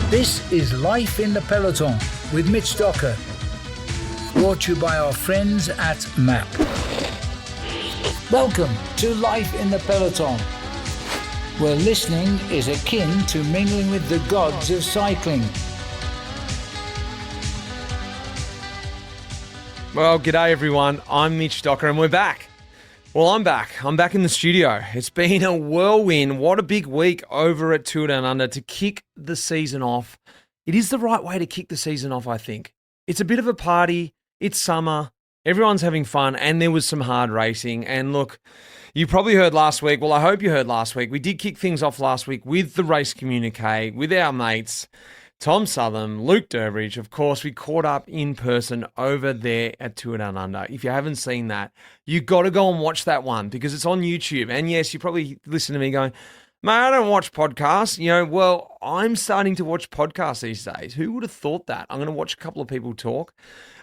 This is Life in the Peloton with Mitch Docker, brought to you by our friends at MAP. Welcome to Life in the Peloton, where listening is akin to mingling with the gods of cycling. Well, g'day everyone. I'm Mitch Docker and we're back. Well, I'm back. I'm back in the studio. It's been a whirlwind. What a big week over at Tour Down Under to kick the season off. It is the right way to kick the season off, I think. It's a bit of a party. It's summer. Everyone's having fun and there was some hard racing. And look, you probably heard last week. Well, I hope you heard last week. We did kick things off last week with the race communique, with our mates, Tom Southern, Luke Durbridge. Of course, we caught up in person over there at Tour Down Under. If you haven't seen that, you got to go and watch that one because it's on YouTube. And yes, you probably listen to me going, mate, I don't watch podcasts. Well, I'm starting to watch podcasts these days. Who would have thought that? I'm going to watch a couple of people talk.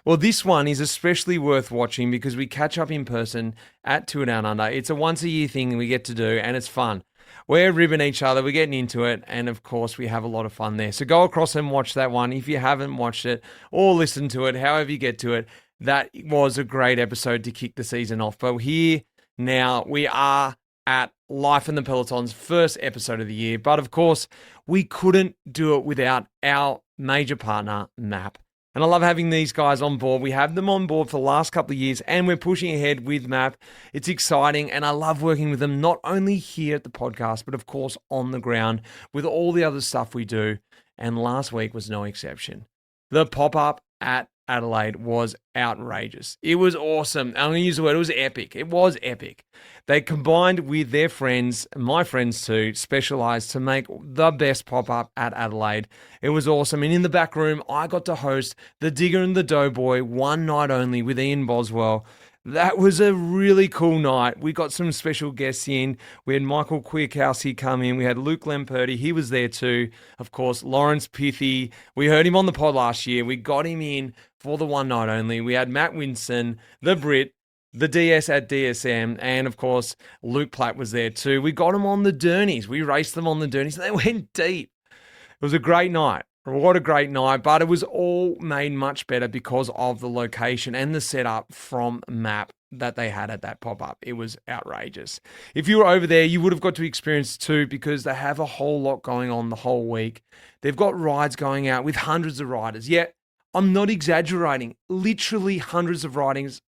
Well, this one is especially worth watching because we catch up in person at Tour Down Under. It's a once-a-year thing we get to do, and it's fun. We're ribbing each other, we're getting into it, and of course we have a lot of fun there. So go across and watch that one if you haven't watched it or listened to it, however you get to it. That was a great episode to kick the season off. But here now we are at Life in the Peloton's first episode of the year. But of course, we couldn't do it without our major partner, MAP. And I love having these guys on board. We have them on board for the last couple of years and we're pushing ahead with MAP. It's exciting and I love working with them, not only here at the podcast, but of course on the ground with all the other stuff we do. And last week was no exception. The pop-up at Adelaide was outrageous. It was awesome. I'm going to use the word, it was epic. It was epic. They combined with their friends, my friends too, specialized to make the best pop-up at Adelaide. It was awesome. And in the back room, I got to host the Digger and the Doughboy one night only with Ian Boswell. That was a really cool night. We got some special guests in. We had Michael Kwiatkowski come in. We had Luke Lamperti. He was there too. Of course, Lawrence Pithy. We heard him on the pod last year. We got him in for the one night only. We had Matt Winston, the Brit, the DS at DSM, and of course, Luke Platt was there too. We got them on the Dernies. We raced them on the Dernies. They went deep. It was a great night. What a great night, but it was all made much better because of the location and the setup from MAP that they had at that pop-up. It was outrageous. If you were over there, you would have got to experience it too because they have a whole lot going on the whole week. They've got rides going out with hundreds of riders. Yet, I'm not exaggerating. Literally hundreds of riders,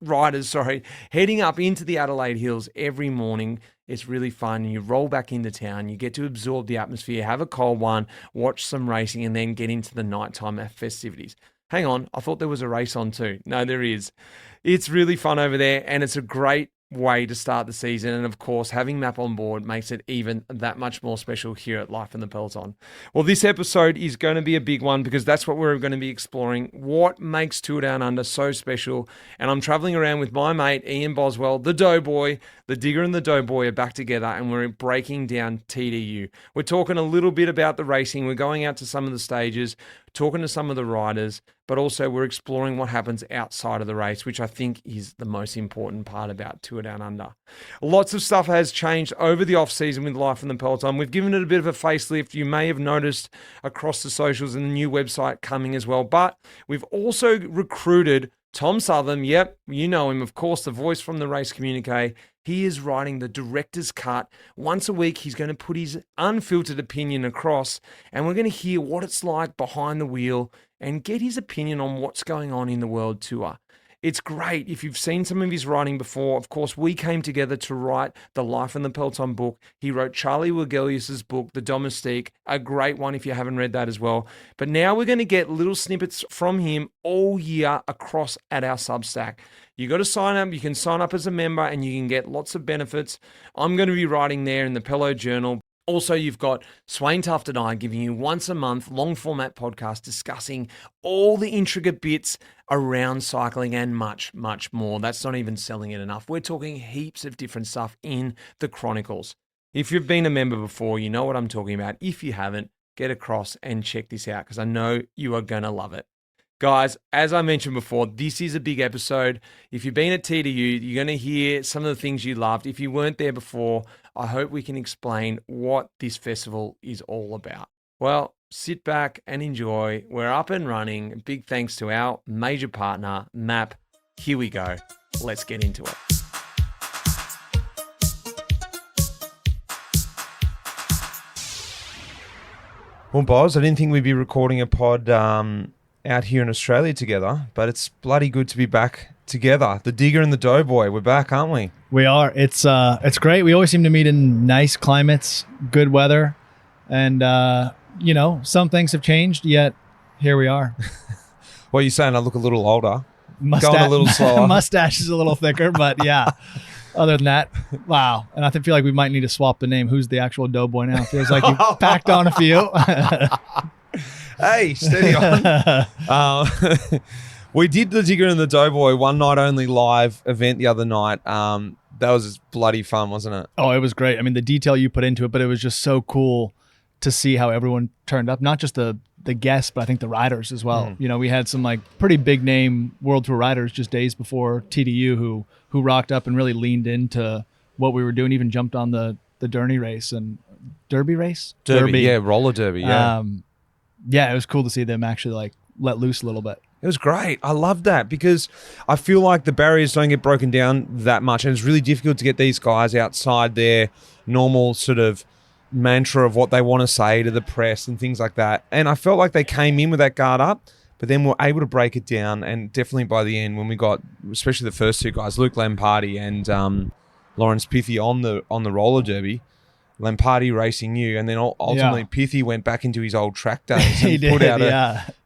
heading up into the Adelaide Hills every morning. It's really fun. You roll back into town. You get to absorb the atmosphere, have a cold one, watch some racing, and then get into the nighttime festivities. Hang on, I thought there was a race on too. No, there is. It's really fun over there, and it's a great way to start the season. And of course, having MAP on board makes it even that much more special here at Life in the Peloton. Well, this episode is going to be a big one because that's what we're going to be exploring. What makes Tour Down Under so special? And I'm traveling around with my mate, Ian Boswell, the Doughboy. The Digger and the Doughboy are back together and we're breaking down TDU. We're talking a little bit about the racing. We're going out to some of the stages, talking to some of the riders, but also we're exploring what happens outside of the race, which I think is the most important part about Tour Down Under. Lots of stuff has changed over the off-season with Life in the Peloton. We've given it a bit of a facelift. You may have noticed across the socials and the new website coming as well, but we've also recruited Tom Southern. Yep, you know him, of course, the voice from the race communique. He is writing the director's cut. Once a week, he's going to put his unfiltered opinion across, and we're going to hear what it's like behind the wheel and get his opinion on what's going on in the World Tour. It's great. If you've seen some of his writing before, of course, we came together to write the Life in the Peloton book. He wrote Charlie Wegelius's book, The Domestique, a great one if you haven't read that as well. But now we're going to get little snippets from him all year across at our Substack. You got to sign up. You can sign up as a member and you can get lots of benefits. I'm going to be writing there in the Pello Journal. Also, you've got Swain Tuft and I giving you once a month long format podcast discussing all the intricate bits around cycling and much, much more. That's not even selling it enough. We're talking heaps of different stuff in the Chronicles. If you've been a member before, you know what I'm talking about. If you haven't, get across and check this out because I know you are going to love it. Guys, as I mentioned before, this is a big episode. If you've been at TDU, you're going to hear some of the things you loved. If you weren't there before, I hope we can explain what this festival is all about. Well, sit back and enjoy. We're up and running. Big thanks to our major partner, MAP. Here we go. Let's get into it. Well, Boz, I didn't think we'd be recording a pod out here in Australia together, but it's bloody good to be back together. The Digger and the Doughboy, we're back, aren't we? We are. It's great. We always seem to meet in nice climates, good weather, and some things have changed. Yet here we are. Well, you're saying I look a little older, Mustache, going a little slower. Mustache is a little thicker, but yeah. Other than that, wow. And I feel like we might need to swap the name. Who's the actual Doughboy now? Feels like you packed on a few. Hey, steady on. We did the Digger and the Doughboy one night only live event the other night. That was bloody fun, wasn't it? Oh, it was great. I mean, the detail you put into it, but it was just so cool to see how everyone turned up. Not just the guests, but I think the riders as well. We had some like pretty big name World Tour riders just days before TDU who rocked up and really leaned into what we were doing, even jumped on the Derby race and Derby. Yeah, roller derby, yeah. Yeah, it was cool to see them actually like let loose a little bit. It was great. I love that because I feel like the barriers don't get broken down that much, and it's really difficult to get these guys outside their normal sort of mantra of what they want to say to the press and things like that. And I felt like they came in with that guard up, but then were able to break it down. And definitely by the end, when we got, especially the first two guys, Luke Lamparty and Lawrence Pithy on the roller derby, Lamparty racing you, and then ultimately Pithy went back into his old track days and he did,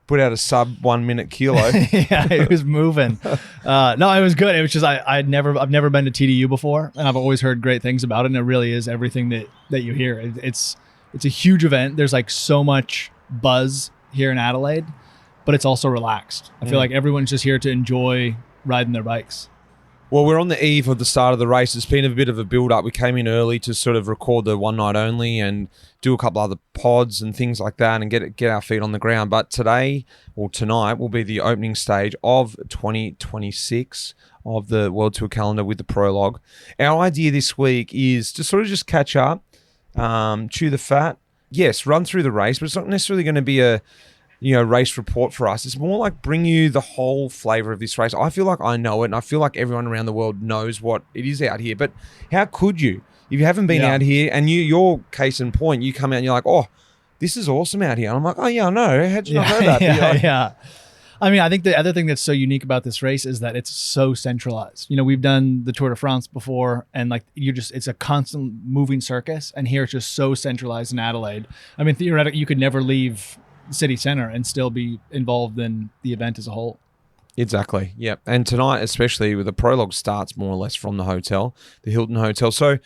put out a sub 1 minute kilo. Yeah, it was moving. No, it was good. It was just I've never been to TDU before, and I've always heard great things about it. And it really is everything that you hear. It's a huge event. There's like so much buzz here in Adelaide, but it's also relaxed. I feel like everyone's just here to enjoy riding their bikes. Well, we're on the eve of the start of the race. It's been a bit of a build-up. We came in early to sort of record the one night only and do a couple other pods and things like that and get our feet on the ground. But tonight will be the opening stage of 2026 of the World Tour calendar with the prologue. Our idea this week is to sort of just catch up, chew the fat. Yes, run through the race, but it's not necessarily going to be a race report for us. It's more like bring you the whole flavor of this race. I feel like I know it, and I feel like everyone around the world knows what it is out here. But how could you? If you haven't been out here, and your case in point, you come out and you're like, oh, this is awesome out here. And I'm like, oh, yeah, I know. How'd you not know that? Yeah. I mean, I think the other thing that's so unique about this race is that it's so centralized. We've done the Tour de France before, and like it's a constant moving circus. And here it's just so centralized in Adelaide. I mean, theoretically, you could never leave city center and still be involved in the event as a whole. Exactly. Yeah. And tonight, especially with the prologue, starts more or less from the hotel, the Hilton Hotel. So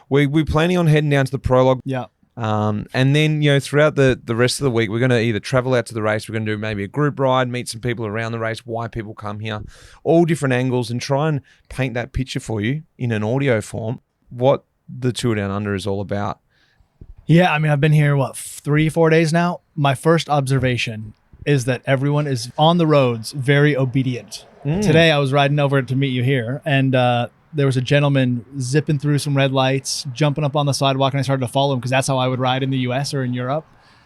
we're planning on heading down to the prologue. Yeah. And then, throughout the rest of the week, we're going to either travel out to the race, we're going to do maybe a group ride, meet some people around the race, why people come here, all different angles, and try and paint that picture for you in an audio form, what the Tour Down Under is all about. Yeah, I mean, I've been here, 3-4 days now. My first observation is that everyone is on the roads very obedient. Today, I was riding over to meet you here, and there was a gentleman zipping through some red lights, jumping up on the sidewalk, and I started to follow him because that's how I would ride in the US or in Europe.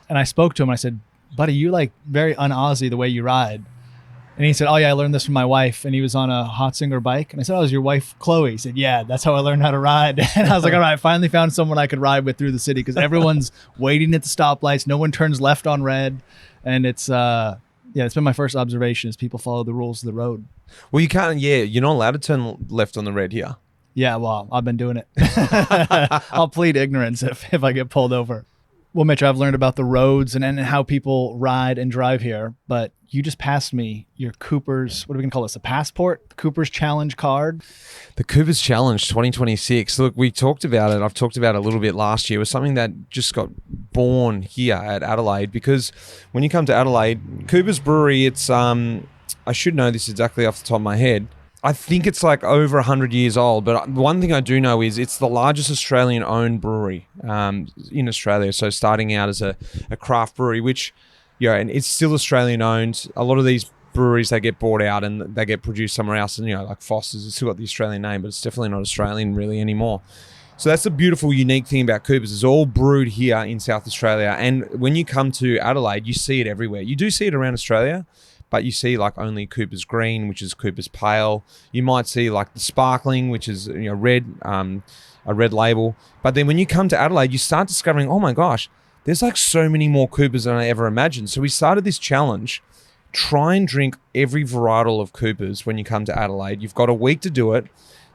And I spoke to him, and I said, buddy, you like very un-Aussie the way you ride. And he said, oh yeah, I learned this from my wife. And he was on a Hot Singer bike. And I said, oh, is your wife Chloe? He said, yeah, that's how I learned how to ride. And I was like, all right, finally found someone I could ride with through the city, because everyone's waiting at the stoplights. No one turns left on red. And it's been my first observation is people follow the rules of the road. Well, you can't, you're not allowed to turn left on the red here. Yeah, well, I've been doing it. I'll plead ignorance if I get pulled over. Well, Mitch, I've learned about the roads and how people ride and drive here, but you just passed me your Cooper's, what are we going to call this, a passport? The Cooper's Challenge card? The Cooper's Challenge 2026. Look, we talked about it. I've talked about it a little bit last year. It was something that just got born here at Adelaide, because when you come to Adelaide, Cooper's Brewery, it's, I should know this exactly off the top of my head. I think it's like over 100 years old, but one thing I do know is it's the largest Australian-owned brewery in Australia. So starting out as a craft brewery, which, and it's still Australian-owned. A lot of these breweries, they get bought out and they get produced somewhere else. And, like Foster's, it's still got the Australian name, but it's definitely not Australian really anymore. So that's the beautiful, unique thing about Coopers. It's all brewed here in South Australia. And when you come to Adelaide, you see it everywhere. You do see it around Australia, but you see like only Cooper's Green, which is Cooper's Pale. You might see like the Sparkling, which is red, a red label. But then when you come to Adelaide, you start discovering, oh my gosh, there's like so many more Coopers than I ever imagined. So we started this challenge. Try and drink every varietal of Coopers when you come to Adelaide. You've got a week to do it.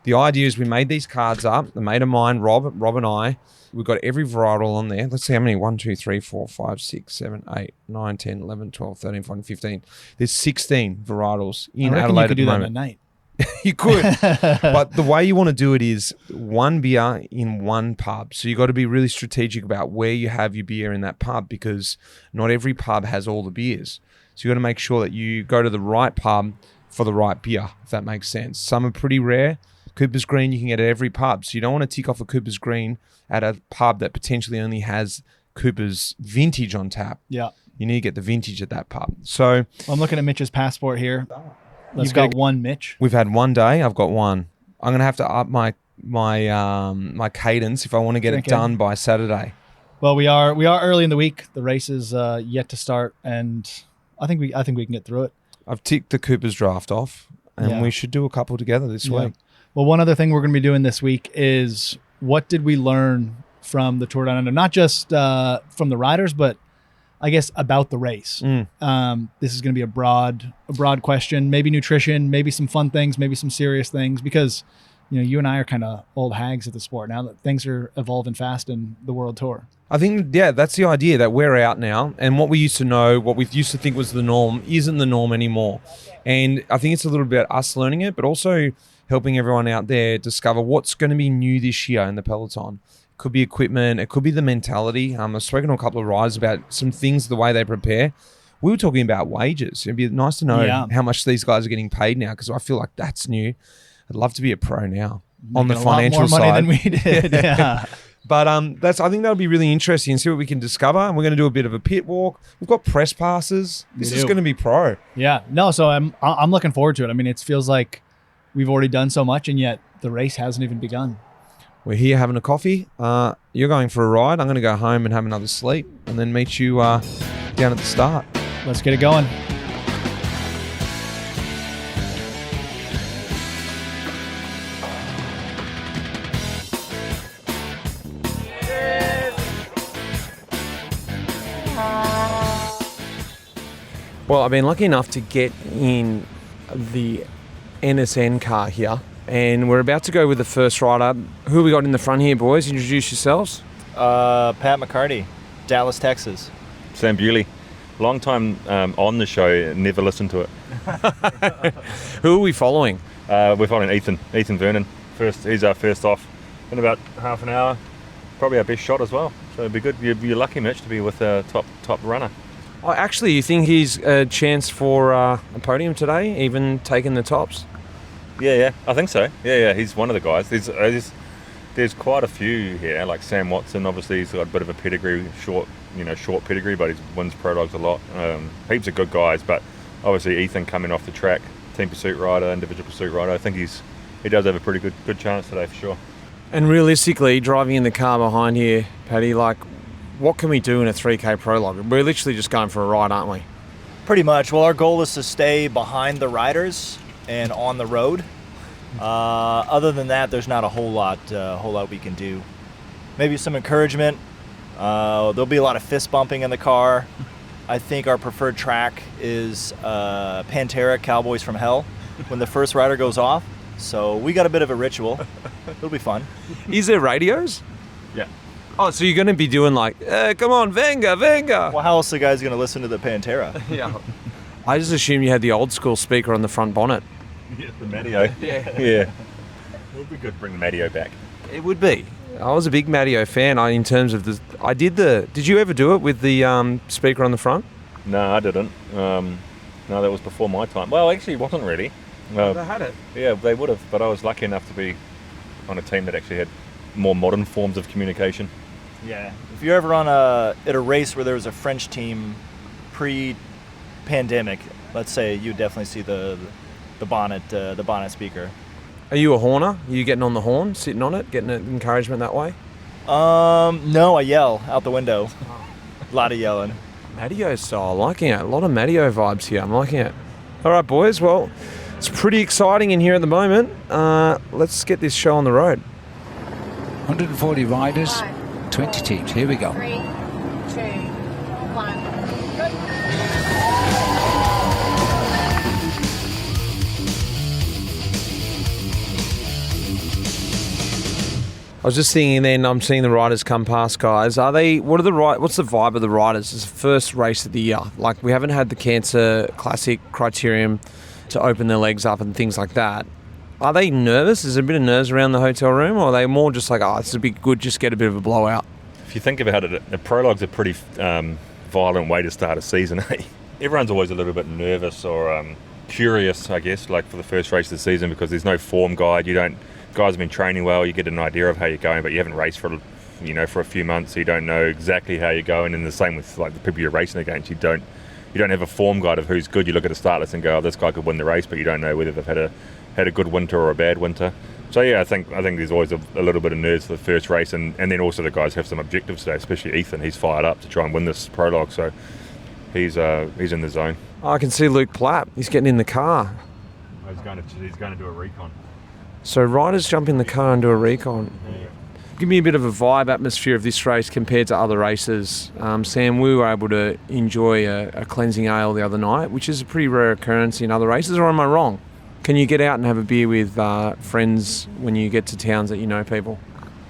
The idea is we made these cards up. A mate of mine, Rob and I, we've got every varietal on there. Let's see how many. 1, 2, 3, 4, 5, 6, 7, 8, 9, 10, 11, 12, 13, 14, 15. There's 16 varietals in Adelaide at the moment. That at night. You could. But the way you want to do it is one beer in one pub. So you got to be really strategic about where you have your beer in that pub, because not every pub has all the beers. So you got to make sure that you go to the right pub for the right beer, if that makes sense. Some are pretty rare. Cooper's Green you can get at every pub. So you don't want to tick off a Cooper's Green at a pub that potentially only has Cooper's Vintage on tap. Yeah. You need to get the Vintage at that pub. So I'm looking at Mitch's passport here. You've got one, Mitch. We've had one day. I've got one. I'm going to have to up my cadence if I want to get it done by Saturday. Well, we are early in the week. The race is yet to start, and I think we can get through it. I've ticked the Cooper's draft off, and we should do a couple together this week. Well, one other thing we're going to be doing this week is, what did we learn from the Tour Down Under? Not just from the riders, but I guess about the race. This is going to be a broad question. Maybe nutrition, maybe some fun things, maybe some serious things, because you and I are kind of old hags at the sport now that things are evolving fast in the World Tour. I think, that's the idea, that we're out now, and what we used to know, what we used to think was the norm, isn't the norm anymore. And I think it's a little bit us learning it, but also helping everyone out there discover what's going to be new this year in the Peloton. It could be equipment, it could be the mentality. I've spoken to a couple of riders about some things, the way they prepare. We were talking about wages. It'd be nice to know how much these guys are getting paid now, because I feel like that's new. I'd love to be a pro now on the financial side. A lot more money than we did, yeah. But I think that'll be really interesting, and see what we can discover. And we're going to do a bit of a pit walk. We've got press passes. This is going to be pro. Yeah. No, so I'm looking forward to it. I mean, it feels like we've already done so much, and yet the race hasn't even begun. We're here having a coffee. You're going for a ride. I'm going to go home and have another sleep, and then meet you down at the start. Let's get it going. Well, I've been lucky enough to get in the NSN car here, and we're about to go with the first rider. Who we got in the front here, boys? Introduce yourselves. Pat McCarty, Dallas, Texas. Sam Bewley. Long time on the show, never listened to it. Who are we following? We're following Ethan Vernon. He's our first off in about half an hour. Probably our best shot as well. So it'd be good. You're lucky, Mitch, to be with a top runner. Oh, actually, you think he's a chance for a podium today, even taking the tops? Yeah, I think so. Yeah, he's one of the guys. There's quite a few here, like Sam Watson. Obviously, he's got a bit of a pedigree, short pedigree, but he wins pro dogs a lot. Heaps of good guys, but obviously Ethan coming off the track, team pursuit rider, individual pursuit rider. I think he does have a pretty good chance today for sure. And realistically, driving in the car behind here, Paddy, what can we do in a 3K prologue? We're literally just going for a ride, aren't we? Pretty much. Well, our goal is to stay behind the riders and on the road. Other than that, there's not a whole lot we can do. Maybe some encouragement. There'll be a lot of fist bumping in the car. I think our preferred track is Pantera, Cowboys from Hell, when the first rider goes off. So we got a bit of a ritual. It'll be fun. Is there radios? Yeah. Oh, so you're going to be doing come on, Venga. Well, how else are the guys going to listen to the Pantera? Yeah. I just assumed you had the old school speaker on the front bonnet. Yeah, the Matteo. Yeah. It would be good to bring the Matteo back. It would be. I was a big Matteo fan in terms of did you ever do it with the speaker on the front? No, I didn't. No, that was before my time. Well, actually, it wasn't really. They had it. Yeah, they would have, but I was lucky enough to be on a team that actually had more modern forms of communication. Yeah. If you're ever at a race where there was a French team pre-pandemic, let's say, you definitely see the bonnet speaker. Are you a horner? Are you getting on the horn, sitting on it, getting encouragement that way? No, I yell out the window. A lot of yelling. Matteo style, liking it. A lot of Matteo vibes here. I'm liking it. All right, boys. Well, it's pretty exciting in here at the moment. Let's get this show on the road. 140 riders, 20 teams. Here we go. 3, 2, 1. I was just thinking then, I'm seeing the riders come past, guys. What's the vibe of the riders? It's the first race of the year. Like, we haven't had the Cancer Classic criterium to open their legs up and things like that. Are they nervous? Is there a bit of nerves around the hotel room? Or are they more just like, this would be good, just get a bit of a blowout? If you think about it, the prologue's a pretty violent way to start a season, eh? Everyone's always a little bit nervous or curious, I guess, like for the first race of the season, because there's no form guide. Guys have been training well, you get an idea of how you're going, but you haven't raced for a few months, so you don't know exactly how you're going. And the same with like the people you're racing against. You don't have a form guide of who's good. You look at a start list and go, this guy could win the race, but you don't know whether they've had a good winter or a bad winter. So yeah, I think there's always a little bit of nerves for the first race, and then also the guys have some objectives today, especially Ethan. He's fired up to try and win this prologue, so he's in the zone. I can see Luke Platt. He's getting in the car. He's going to do a recon. So riders jump in the car and do a recon. Give me a bit of a vibe atmosphere of this race compared to other races. Sam, we were able to enjoy a cleansing ale the other night, which is a pretty rare occurrence in other races, or am I wrong? Can you get out and have a beer with friends when you get to towns that you know people?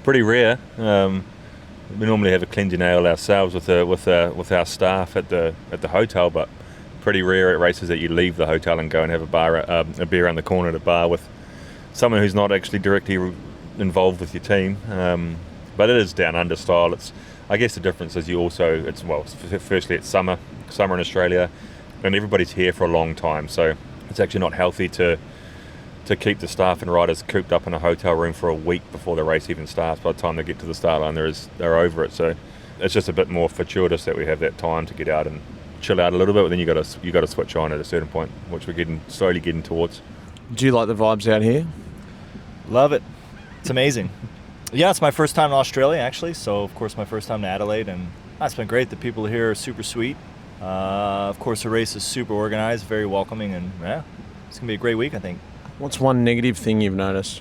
Pretty rare. We normally have a cleansing ale ourselves with our staff at the hotel, but pretty rare at races that you leave the hotel and go and have a beer around the corner at a bar with someone who's not actually directly involved with your team. But it is down under style. I guess the difference is firstly it's summer in Australia, and everybody's here for a long time, so it's actually not healthy to keep the staff and riders cooped up in a hotel room for a week before the race even starts. By the time they get to the start line, they're over it. So it's just a bit more fortuitous that we have that time to get out and chill out a little bit, but then you got to switch on at a certain point, which we're slowly getting towards. Do you like the vibes out here? Love it. It's amazing. Yeah, it's my first time in Australia, actually. So, of course, my first time to Adelaide. And it's been great. The people here are super sweet. Of course, the race is super organized, very welcoming. And, yeah, it's going to be a great week, I think. What's one negative thing you've noticed?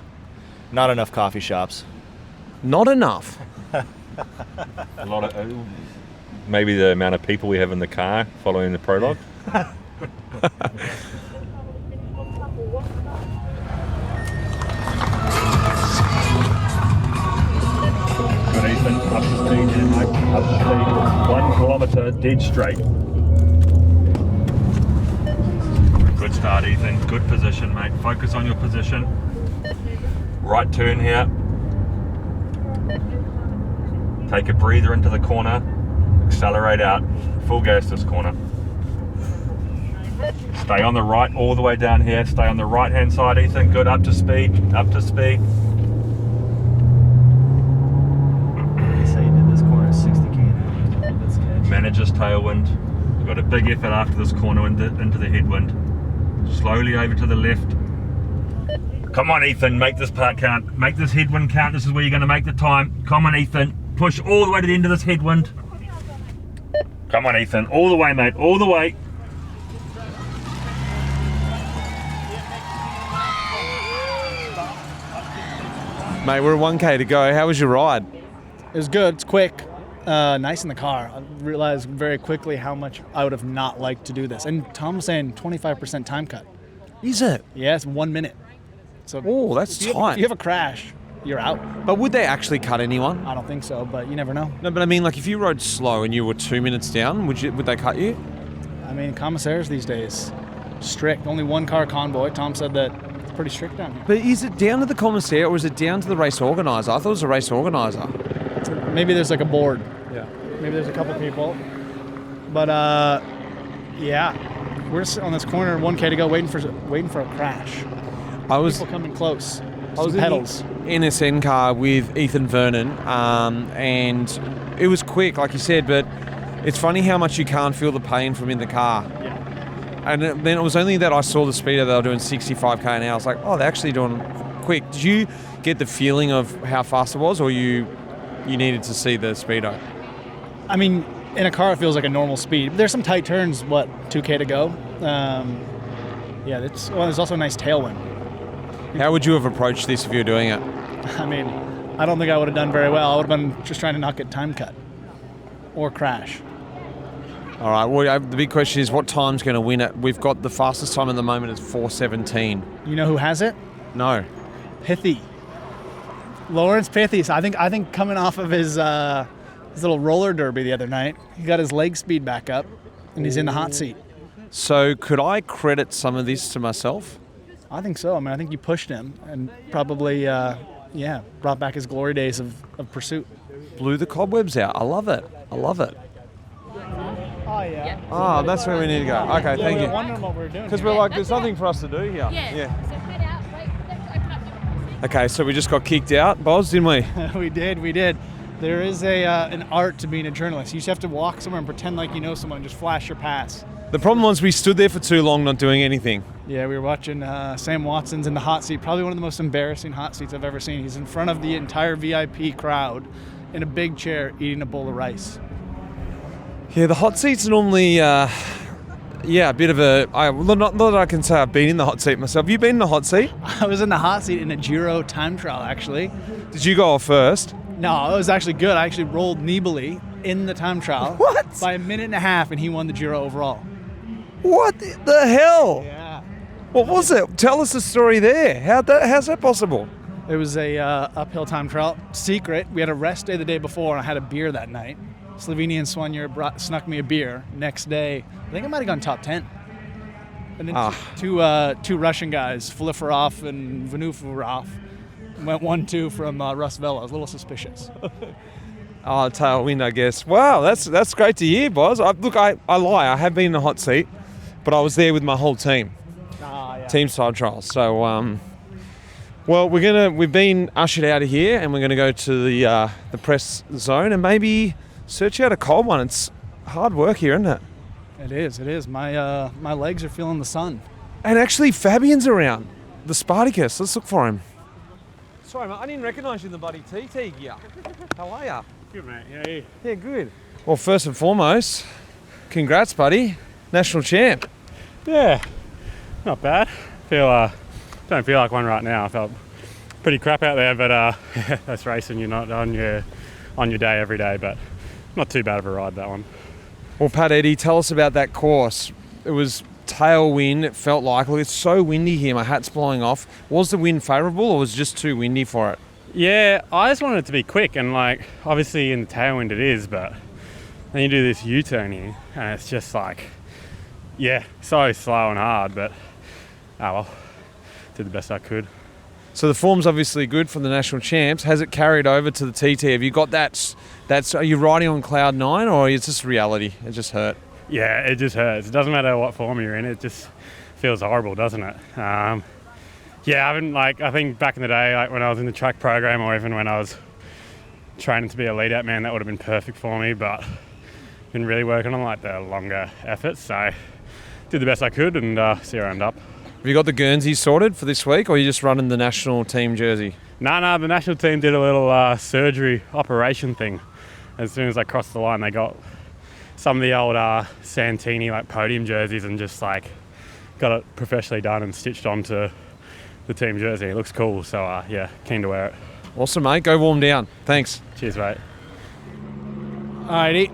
Not enough coffee shops. Not enough? A lot of... maybe the amount of people we have in the car following the prologue. Good, Ethan. Up to speed here, mate. Up to speed. 1 kilometre dead straight. Good start, Ethan. Good position, mate. Focus on your position. Right turn here. Take a breather into the corner. Accelerate out. Full gas this corner. Stay on the right all the way down here. Stay on the right hand side, Ethan. Good. Up to speed. Up to speed. So you did this corner 60k. That's good. Manager's tailwind. We've got a big effort after this corner into the headwind. Slowly over to the left. Come on, Ethan. Make this part count. Make this headwind count. This is where you're going to make the time. Come on, Ethan. Push all the way to the end of this headwind. Come on, Ethan. All the way, mate. All the way. Mate, we're at 1K to go. How was your ride? It was good. It's quick. Nice in the car. I realized very quickly how much I would have not liked to do this. And Tom was saying 25% time cut. Is it? Yeah, it's 1 minute. So Oh, that's if tight. you have a crash, you're out. But would they actually cut anyone? I don't think so, but you never know. No, but I mean, like, if you rode slow and you were 2 minutes down, would they cut you? I mean, commissaires these days, strict. Only 1 car convoy. Tom said that it's pretty strict down here. But is it down to the commissaire or is it down to the race organizer? I thought it was a race organizer. Maybe there's like a board. Yeah. Maybe there's a couple people. But yeah, we're just on this corner, 1K to go, waiting for a crash. I was People coming close. I was Some pedals. in the NSN car with Ethan Vernon, and it was quick, like you said, but it's funny how much you can't feel the pain from in the car. Yeah. And then it was only that I saw the speedo they were doing 65k an hour. I was like, oh, they're actually doing quick. Did you get the feeling of how fast it was, or you needed to see the speedo? I mean, in a car, it feels like a normal speed. There's some tight turns, 2K to go. There's also a nice tailwind. How would you have approached this if you were doing it? I mean, I don't think I would have done very well. I would have been just trying to not get time cut or crash. All right, well, the big question is what time's going to win it? We've got the fastest time at the moment is 4:17. You know who has it? No. Pithy. Lawrence Pithy. So I think coming off of his little roller derby the other night, he got his leg speed back up, and he's in the hot seat. So could I credit some of this to myself? I think so. I mean, I think you pushed him and probably, brought back his glory days of pursuit. Blew the cobwebs out. I love it. Oh, yeah. Oh, that's where we need to go. Okay, thank you. Wondering what we're doing. Because we're like, there's nothing for us to do here. Yeah. So head out, wait, let's open up the Okay, so we just got kicked out, Boz, didn't we? We did. There is an art to being a journalist. You just have to walk somewhere and pretend like you know someone and just flash your pass. The problem was we stood there for too long not doing anything. Yeah, we were watching Sam Watson's in the hot seat, probably one of the most embarrassing hot seats I've ever seen. He's in front of the entire VIP crowd in a big chair eating a bowl of rice. Yeah, the hot seat's normally, a bit of a... not that I can say I've been in the hot seat myself. Have you been in the hot seat? I was in the hot seat in a Giro time trial, actually. Did you go off first? No, it was actually good. I actually rolled Nibali in the time trial. What? By a minute and a half, and he won the Giro overall. What the hell? Yeah. What was it? Tell us the story there. How's that possible? It was a uphill time trial. Secret. We had a rest day the day before, and I had a beer that night. Slovenian Swanyer snuck me a beer. Next day, I think I might have gone top 10. And then two Russian guys, Filifarov and Vnufarov, went 1-2 from Russ Vela. I was a little suspicious. Oh, tailwind, I guess. Wow, that's great to hear, Boz. I lie. I have been in the hot seat, but I was there with my whole team. Team side trials. So, we've been ushered out of here, and we're going to go to the press zone and maybe search out a cold one. It's hard work here, isn't it? It is. My legs are feeling the sun. And actually, Fabian's around. The Spartacus. Let's look for him. Sorry, mate. I didn't recognise you in the bloody TT gear. How are you? Good, mate. How are you? Yeah, good. Well, first and foremost, congrats, buddy. National champ. Yeah, not bad. Don't feel like one right now. I felt pretty crap out there, but that's racing. You're not on your day every day, but not too bad of a ride, that one. Well, Pat, Eddy, tell us about that course. It was tailwind, it felt like. Look, it's so windy here, my hat's blowing off. Was the wind favourable or was it just too windy for it? Yeah, I just wanted it to be quick, and obviously in the tailwind it is, but then you do this U-turn here, and it's just so slow and hard, but did the best I could. So the form's obviously good from the national champs. Has it carried over to the TT? Have you got that? Are you riding on cloud 9, or is this reality? It just hurt. Yeah, it just hurts. It doesn't matter what form you're in. It just feels horrible, doesn't it? I think back in the day, when I was in the track program, or even when I was training to be a lead-out man, that would have been perfect for me. But been really working on the longer efforts. So did the best I could, and see where I end up. Have you got the Guernsey sorted for this week, or are you just running the national team jersey? No, the national team did a little surgery operation thing. As soon as I crossed the line, they got some of the old Santini podium jerseys and just got it professionally done and stitched onto the team jersey. It looks cool, so keen to wear it. Awesome, mate. Go warm down. Thanks. Cheers, mate. Alrighty,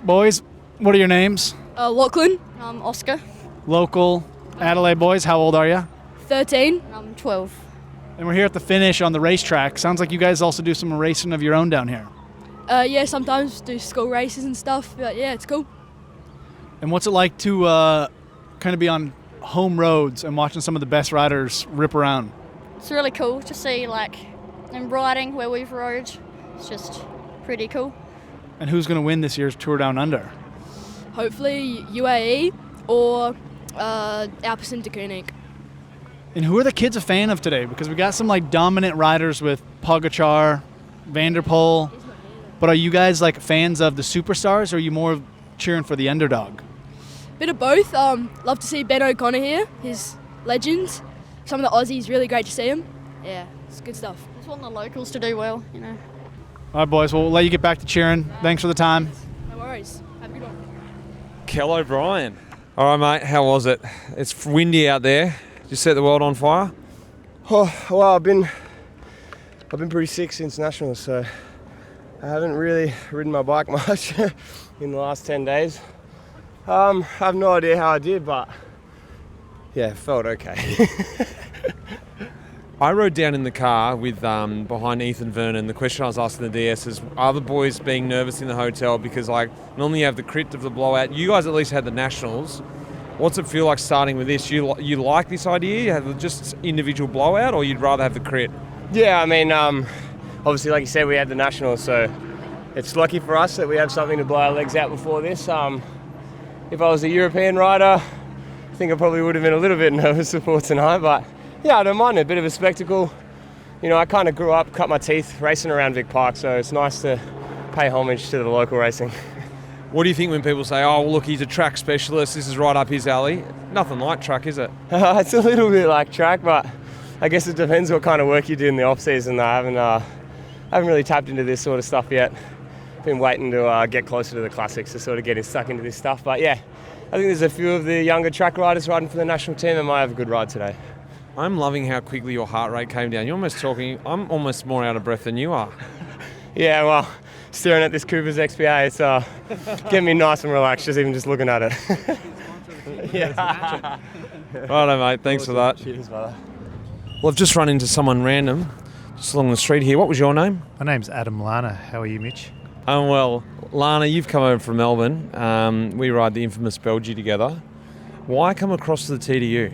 boys, what are your names? Lachlan, Oscar. Local Adelaide boys, how old are you? 13. I'm 12. And we're here at the finish on the racetrack. Sounds like you guys also do some racing of your own down here. Yeah, sometimes do school races and stuff, but yeah, it's cool. And what's it like to kind of be on home roads and watching some of the best riders rip around? It's really cool to see, in riding where we've rode. It's just pretty cool. And who's going to win this year's Tour Down Under? Hopefully UAE or Alpecin de Koenig. And who are the kids a fan of today? Because we got some dominant riders with Pogačar, Van der Poel. But are you guys fans of the superstars, or are you more cheering for the underdog? Bit of both. Love to see Ben O'Connor here. He's legend. Some of the Aussies, really great to see him. yeah, it's good stuff. Just want the locals to do well, you know. All right, boys. Well, we'll let you get back to cheering. Thanks for the time. No worries. Have a good one. Kel O'Brien. All right, mate. How was it? It's windy out there. Did you set the world on fire? Oh, well, I've been pretty sick since Nationals, so I haven't really ridden my bike much in the last 10 days. I have no idea how I did, but yeah, it felt okay. I rode down in the car with behind Ethan Vernon. The question I was asking the DS is, are the boys being nervous in the hotel? Because like normally you have the crit of the blowout. You guys at least had the Nationals. What's it feel like starting with this? You like this idea? You have just individual blowout, or you'd rather have the crit? Yeah, I mean, obviously, like you said, we had the Nationals, so it's lucky for us that we have something to blow our legs out before this. If I was a European rider, I think I probably would have been a little bit nervous before tonight, but yeah, I don't mind it. A bit of a spectacle. You know, I kind of grew up, cut my teeth racing around Vic Park, so it's nice to pay homage to the local racing. What do you think when people say, oh, look, he's a track specialist, this is right up his alley? Nothing like track, is it? It's a little bit like track, but I guess it depends what kind of work you do in the off-season. I haven't really tapped into this sort of stuff yet. Been waiting to get closer to the classics to sort of get stuck into this stuff. But yeah, I think there's a few of the younger track riders riding for the national team and might have a good ride today. I'm loving how quickly your heart rate came down. I'm almost more out of breath than you are. Yeah, well, staring at this Cooper's XPA, it's getting me nice and relaxed just looking at it. Yeah. Righto, mate. Thanks for that. Cheers, brother. Well, I've just run into someone random just along the street here. What was your name? My name's Adam Lana. How are you, Mitch? Well, Lana, you've come over from Melbourne. We ride the infamous Belgie together. Why come across to the TDU?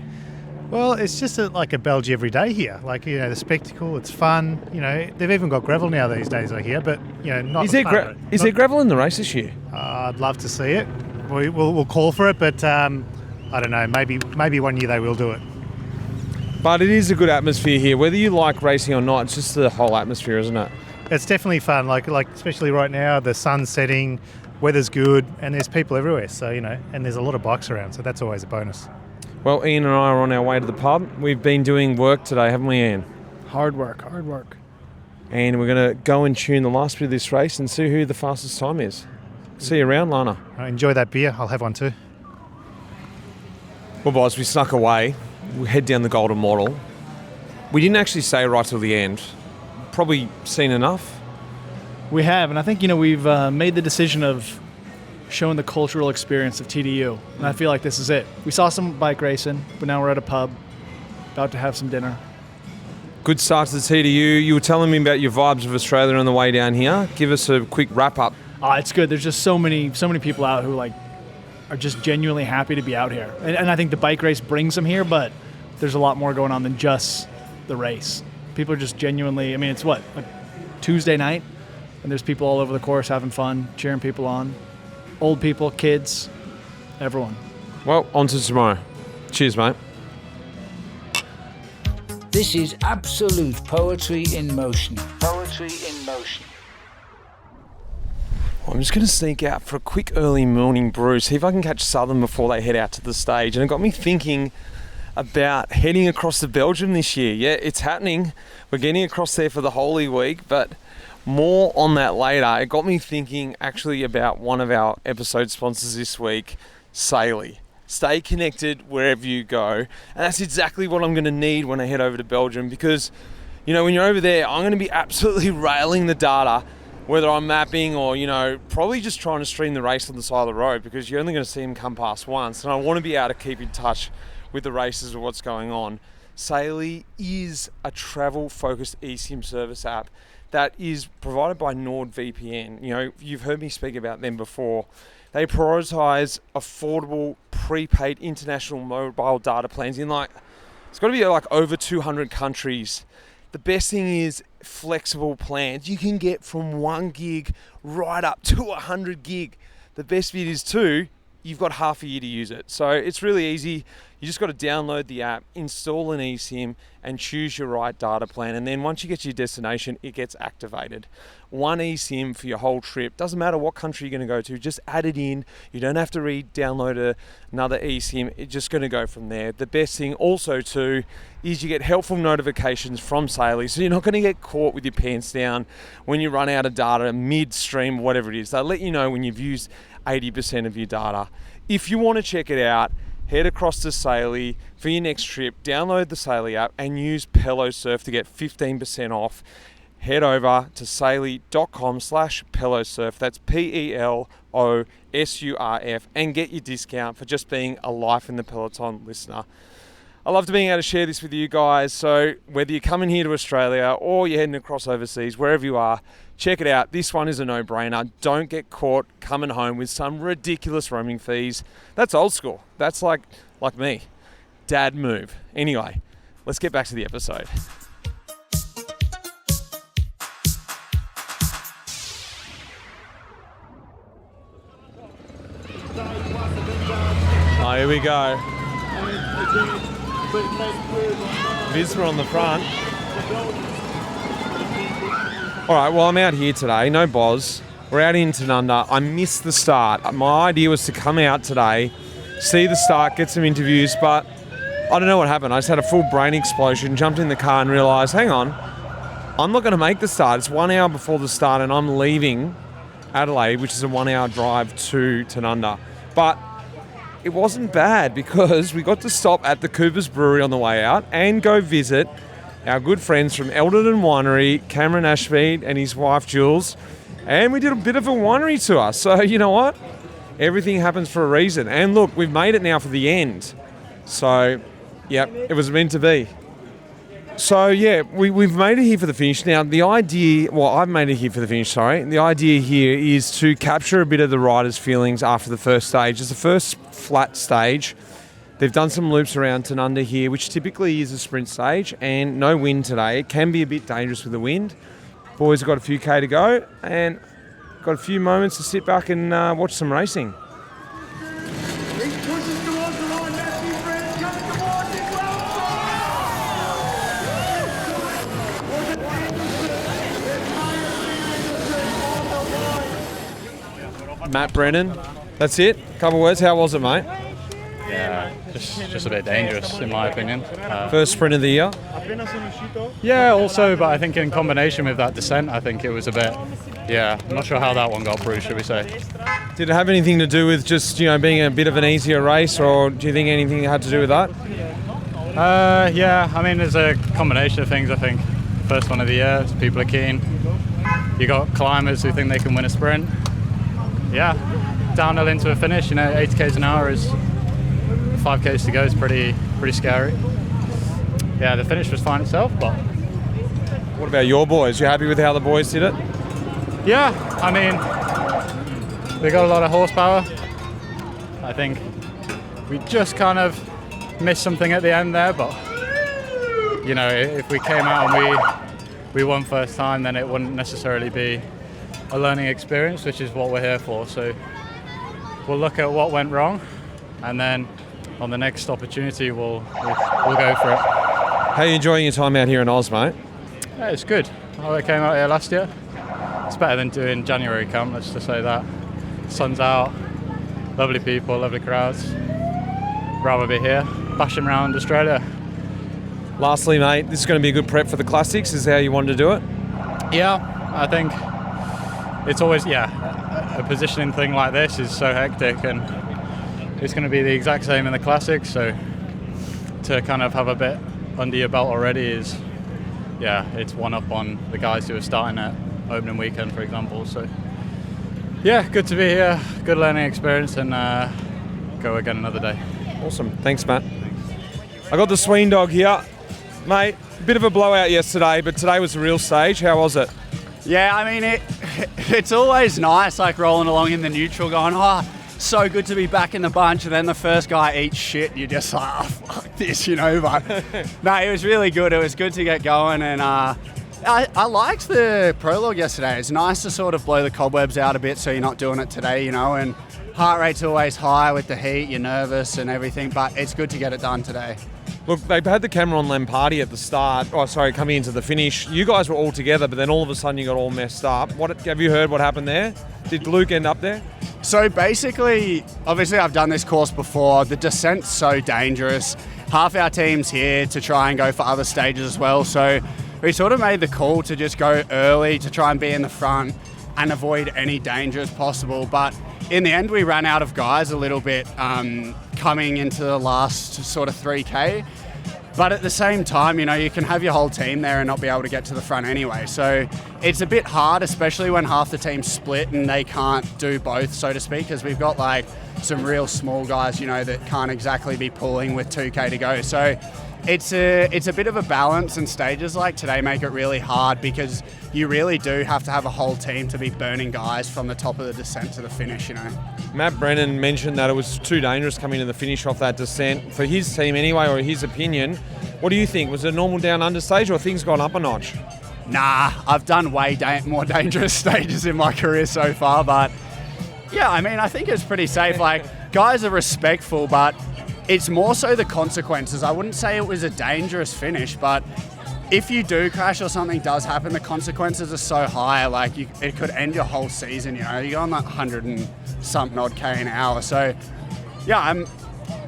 Well, it's just like a Belgie every day here. Like, you know, the spectacle, it's fun. You know, they've even got gravel now these days, I hear, but, you know, not... Is there gravel in the race this year? I'd love to see it. We'll call for it, but I don't know, maybe one year they will do it. But it is a good atmosphere here. Whether you like racing or not, it's just the whole atmosphere, isn't it? It's definitely fun, like especially right now, the sun's setting, weather's good, and there's people everywhere, so, you know, and there's a lot of bikes around, so that's always a bonus. Well, Ian and I are on our way to the pub. We've been doing work today, haven't we, Ian? Hard work. And we're going to go and tune the last bit of this race and see who the fastest time is. See you around, Lana. Enjoy that beer. I'll have one too. Well, boys, we snuck away. We head down the Golden Model. We didn't actually stay right till the end. Probably seen enough. We have, and I think, you know, we've made the decision of showing the cultural experience of TDU, and I feel like this is it. We saw some bike racing, but now we're at a pub, about to have some dinner. Good start to the TDU. You were telling me about your vibes of Australia on the way down here. Give us a quick wrap-up. It's good. There's just so many people out who are just genuinely happy to be out here, and I think the bike race brings them here, but there's a lot more going on than just the race. People are just genuinely, I mean, it's a Tuesday night, and there's people all over the course having fun, cheering people on. Old people, kids, everyone. Well, on to tomorrow. Cheers, mate. This is absolute poetry in motion. Poetry in motion. I'm just going to sneak out for a quick early morning brew, see if I can catch Southern before they head out to the stage. And it got me thinking about heading across to Belgium this year. Yeah, it's happening. We're getting across there for the Holy Week, but more on that later. It got me thinking actually about one of our episode sponsors this week, Saily. Stay connected wherever you go. And that's exactly what I'm going to need when I head over to Belgium, because, you know, when you're over there, I'm going to be absolutely railing the data, whether I'm mapping or, you know, probably just trying to stream the race on the side of the road, because you're only going to see them come past once. And I want to be able to keep in touch with the races or what's going on. Saily is a travel-focused eSIM service app that is provided by NordVPN. You know, you've heard me speak about them before. They prioritize affordable, prepaid international mobile data plans in it's got to be over 200 countries. The best thing is flexible plans. You can get from 1 gig right up to 100 gig. The best bit is too, you've got half a year to use it. So it's really easy. You just got to download the app, install an eSIM, and choose your right data plan. And then once you get to your destination, it gets activated. One eSIM for your whole trip. Doesn't matter what country you're going to go to, just add it in. You don't have to download another eSIM. It's just going to go from there. The best thing also too is you get helpful notifications from Sailly, so you're not going to get caught with your pants down when you run out of data midstream, whatever it is. They'll let you know when you've used 80% of your data. If you want to check it out, head across to Sailly for your next trip, download the Sailly app and use PeloSurf to get 15% off. Head over to sailly.com/PeloSurf, that's PELOSURF, and get your discount for just being a Life in the Peloton listener. I love being able to share this with you guys, so whether you're coming here to Australia or you're heading across overseas, wherever you are, check it out. This one is a no-brainer. Don't get caught coming home with some ridiculous roaming fees. That's old school. That's like me. Dad move. Anyway, let's get back to the episode. Oh, here we go. Visma on the front. All right, well, I'm out here today. No Boz. We're out in Tanunda. I missed the start. My idea was to come out today, see the start, get some interviews, but I don't know what happened. I just had a full brain explosion, jumped in the car and realised, hang on, I'm not going to make the start. It's 1 hour before the start and I'm leaving Adelaide, which is a 1 hour drive to Tanunda. But it wasn't bad because we got to stop at the Cooper's Brewery on the way out and go visit our good friends from Elderton Winery, Cameron Ashmead and his wife Jules, and we did a bit of a winery tour. So you know what? Everything happens for a reason. And look, we've made it now for the end. So, yep, it was meant to be. So yeah, we've made it here for the finish. Now the idea, well, I've made it here for the finish, sorry. The idea here is to capture a bit of the riders' feelings after the first stage. It's the first flat stage. They've done some loops around Tanunda here, which typically is a sprint stage, and no wind today. It can be a bit dangerous with the wind. Boys have got a few K to go, and got a few moments to sit back and watch some racing. Matt Brennan, that's it. Couple words. How was it, mate? Yeah, just a bit dangerous in my opinion. First sprint of the year? Yeah, also, but I think in combination with that descent, I think it was a bit, I'm not sure how that one got through, should we say. Did it have anything to do with just, being a bit of an easier race, or do you think anything had to do with that? Yeah, I mean, there's a combination of things, I think. First one of the year, people are keen. You got climbers who think they can win a sprint. Yeah, downhill into a finish, 80 k's an hour is 5 k's to go is pretty scary. Yeah, the finish was fine itself, but... What about your boys? You happy with how the boys did it? Yeah, I mean, they got a lot of horsepower. I think we just kind of missed something at the end there, but, if we came out and we won first time, then it wouldn't necessarily be a learning experience, which is what we're here for. So we'll look at what went wrong, and then on the next opportunity, we'll go for it. How are you enjoying your time out here in Oz, mate? Yeah, it's good. I came out here last year. It's better than doing January camp, let's just say that. Sun's out, lovely people, lovely crowds. Rather be here, bashing around Australia. Lastly, mate, this is going to be a good prep for the classics. Is how you wanted to do it? Yeah, I think it's always, a positioning thing like this is so hectic, and it's going to be the exact same in the classics, so to kind of have a bit under your belt already is, it's one up on the guys who are starting at opening weekend, for example. So good to be here, good learning experience, and go again another day. Awesome, thanks Matt. I got the Sweeny dog here. Mate, a bit of a blowout yesterday, but today was the real stage. How was it? Yeah, I mean, it's always nice, like rolling along in the neutral going, so good to be back in the bunch, and then the first guy eats shit, and you're just like, fuck this, but no, it was really good. It was good to get going, and I liked the prologue yesterday. It's nice to sort of blow the cobwebs out a bit so you're not doing it today, and heart rate's always high with the heat, you're nervous and everything, but it's good to get it done today. Look, they had the camera on Lamparty at the start. Oh, sorry, coming into the finish. You guys were all together, but then all of a sudden you got all messed up. Have you heard what happened there? Did Luke end up there? So basically, obviously I've done this course before. The descent's so dangerous. Half our team's here to try and go for other stages as well. So we sort of made the call to just go early to try and be in the front and avoid any danger as possible. But in the end, we ran out of guys a little bit coming into the last sort of 3K. But at the same time, you can have your whole team there and not be able to get to the front anyway. So it's a bit hard, especially when half the team's split and they can't do both, so to speak, because we've got like some real small guys, that can't exactly be pulling with 2K to go. So it's a bit of a balance, and stages like today make it really hard because you really do have to have a whole team to be burning guys from the top of the descent to the finish, Matt Brennan mentioned that it was too dangerous coming to the finish off that descent for his team anyway, or his opinion. What do you think? Was it a normal down under stage or things gone up a notch? Nah, I've done way more dangerous stages in my career so far, but yeah, I think it's pretty safe. Like, guys are respectful, but it's more so the consequences. I wouldn't say it was a dangerous finish, but if you do crash or something does happen, the consequences are so high, like it could end your whole season, You go on that 100 and something odd K an hour. So yeah,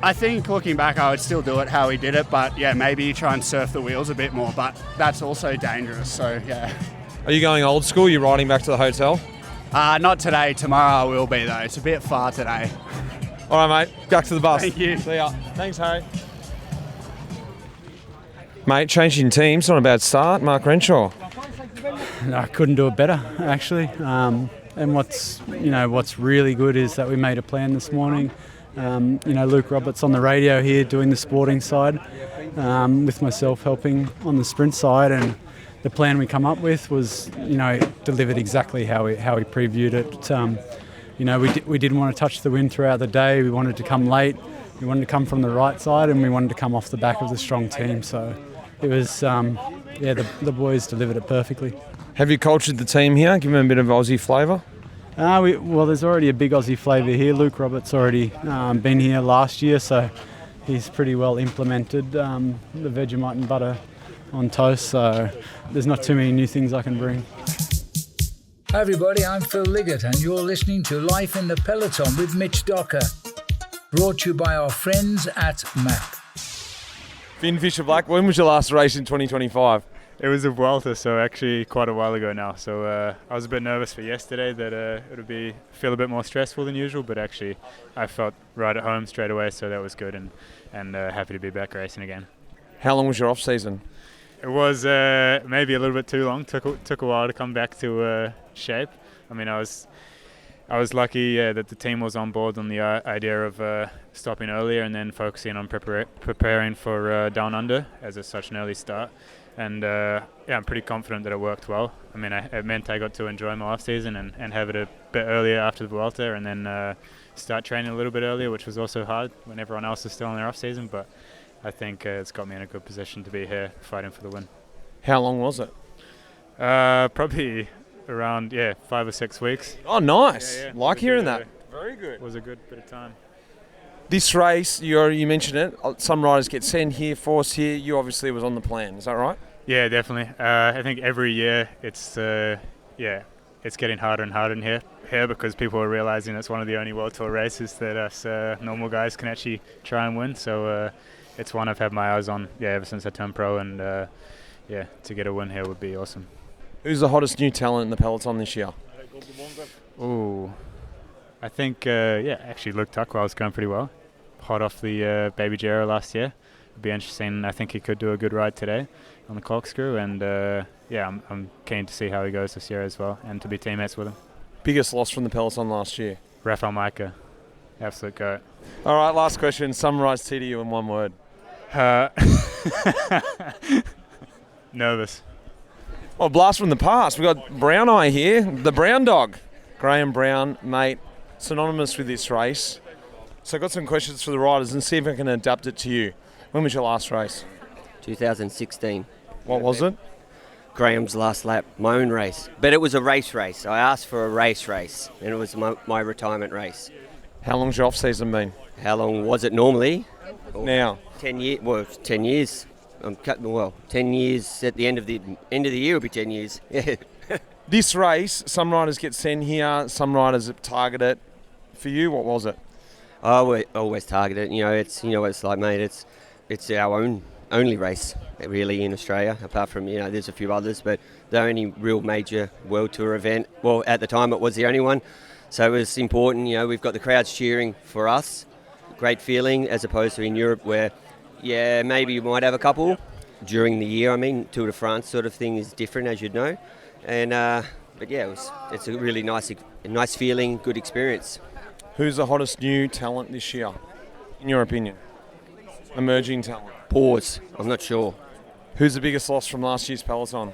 I think looking back, I would still do it how he did it, but yeah, maybe you try and surf the wheels a bit more, but that's also dangerous, so yeah. Are you going old school? You riding back to the hotel? Not today. Tomorrow I will be, though. It's a bit far today. All right, mate. Back to the bus. Thank you. See ya. Thanks, Harry. Mate, changing teams, not a bad start. Mark Renshaw. No, I couldn't do it better, actually. And what's really good is that we made a plan this morning. Luke Roberts on the radio here doing the sporting side, with myself helping on the sprint side, and the plan we come up with was, delivered exactly how we previewed it. We didn't want to touch the wind throughout the day. We wanted to come late. We wanted to come from the right side, and we wanted to come off the back of the strong team. So it was, the boys delivered it perfectly. Have you cultured the team here? Give them a bit of Aussie flavour? Well, there's already a big Aussie flavour here. Luke Roberts already been here last year, so he's pretty well implemented the Vegemite and butter on toast. So there's not too many new things I can bring. Hi everybody, I'm Phil Liggett and you're listening to Life in the Peloton with Mitch Docker. Brought to you by our friends at MAP. Finn Fisher Black, when was your last race in 2025? It was a Vuelta, so actually quite a while ago now. So I was a bit nervous for yesterday that it would feel a bit more stressful than usual, but actually I felt right at home straight away, so that was good, and happy to be back racing again. How long was your off season? It was maybe a little bit too long. Took a while to come back to shape. I mean, I was lucky that the team was on board on the idea of stopping earlier and then focusing on preparing for Down Under as such an early start. And I'm pretty confident that it worked well. I mean, it meant I got to enjoy my off season and have it a bit earlier after the Vuelta, and then start training a little bit earlier, which was also hard when everyone else is still in their off season. But I think it's got me in a good position to be here fighting for the win. How long was it? Probably around 5 or 6 weeks. Oh, nice! Yeah. Like hearing that. Very good. It was a good bit of time. This race, you mentioned it. Some riders get sent here, forced here. You obviously was on the plan. Is that right? Yeah, definitely. I think every year it's getting harder and harder in here because people are realising it's one of the only World Tour races that us normal guys can actually try and win. So it's one I've had my eyes on ever since I turned pro, and to get a win here would be awesome. Who's the hottest new talent in the peloton this year? Ooh, I think actually Luke Tuckwell's going pretty well. Hot off the Baby Gero last year. It'd be interesting. I think he could do a good ride today on the corkscrew, and I'm keen to see how he goes this year as well, and to be teammates with him. Biggest loss from the peloton last year? Rafael Micah, absolute goat. All right, last question. Summarise TDU in one word. Nervous. Well, blast from the past. We've got Brown Eye here, the brown dog. Graham Brown, mate, synonymous with this race. So I've got some questions for the riders and see if I can adapt it to you. When was your last race? 2016. What was it? Graham's last lap, my own race. But it was a race. I asked for a race, and it was my retirement race. How long's your off-season been? How long was it normally? Now? 10 years. Well, 10 years. 10 years at the end of the year will be 10 years. Yeah. This race, some riders get sent here, some riders target it. For you, what was it? Oh, we always target it. What it's like, mate. It's our only race really in Australia. Apart from there's a few others, but the only real major World Tour event. Well, at the time it was the only one, so it was important. We've got the crowds cheering for us. Great feeling, as opposed to in Europe where, maybe you might have a couple during the year. I mean, Tour de France sort of thing is different, as you'd know. And but yeah, it's a really nice feeling, good experience. Who's the hottest new talent this year, in your opinion? Emerging talent. Pause. I'm not sure. Who's the biggest loss from last year's Peloton?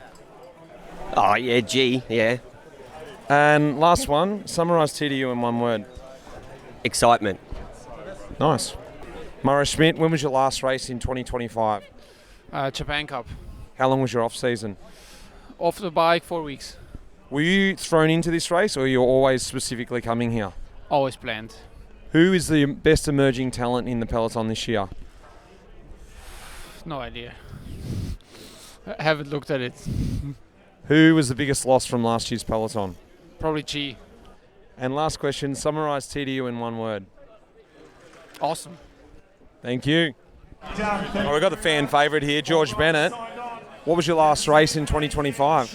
Oh yeah, G. Yeah. And last one. Summarise TDU in one word. Excitement. Nice. Murray Schmidt, when was your last race in 2025? Japan Cup. How long was your off season? Off the bike 4 weeks. Were you thrown into this race, or you're always specifically coming here? Always planned. Who is the best emerging talent in the Peloton this year? No idea. I haven't looked at it. Who was the biggest loss from last year's Peloton? Probably G. And last question, summarise TDU in one word. Awesome. Thank you. We've got the fan favourite here, George Bennett. What was your last race in 2025?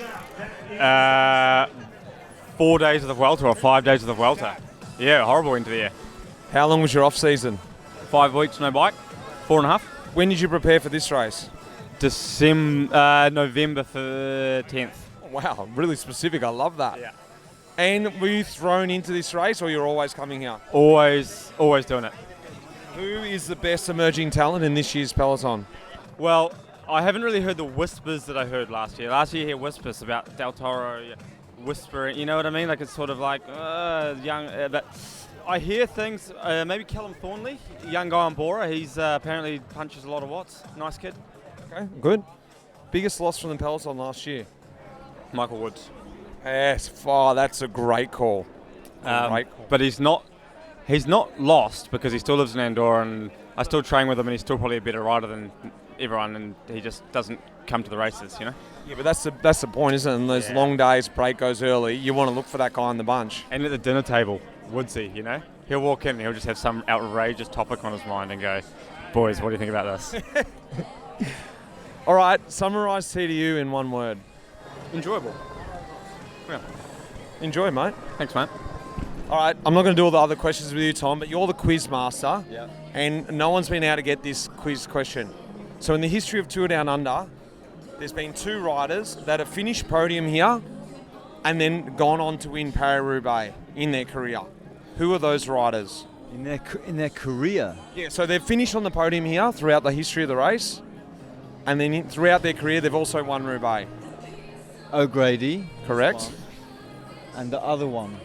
4 days of the Vuelta or 5 days of the Vuelta. Yeah, horrible into the year. How long was your off season? 5 weeks, no bike. 4.5. When did you prepare for this race? November 10th. Wow, really specific. I love that. Yeah. And were you thrown into this race, or you're always coming here? Always doing it. Who is the best emerging talent in this year's Peloton? Well, I haven't really heard the whispers that I heard last year. Last year, you hear whispers about Del Toro whispering. You know what I mean? Like it's sort of like young. But I hear things. Maybe Callum Thornley, young guy on Bora. He's apparently punches a lot of watts. Nice kid. Okay, good. Biggest loss from the Peloton last year? Michael Woods. Yes, that's a great call. Great call. But he's not lost because he still lives in Andorra, and I still train with him, and he's still probably a better rider than everyone, and he just doesn't come to the races, Yeah, but that's the point, isn't it? And those long days, break goes early. You want to look for that guy in the bunch. And at the dinner table, Woodsy, he'll walk in and he'll just have some outrageous topic on his mind and go, "Boys, what do you think about this?" All right, summarise TDU in one word. Enjoyable. Yeah. Enjoy, mate. Thanks, mate. All right, I'm not going to do all the other questions with you, Tom, but you're the quiz master. Yeah. And no one's been able to get this quiz question. So in the history of Tour Down Under, there's been 2 riders that have finished podium here and then gone on to win Paris-Roubaix in their career. Who are those riders? In their career? Yeah, so they've finished on the podium here throughout the history of the race, and then throughout their career, they've also won Roubaix. O'Grady. Correct. And the other one?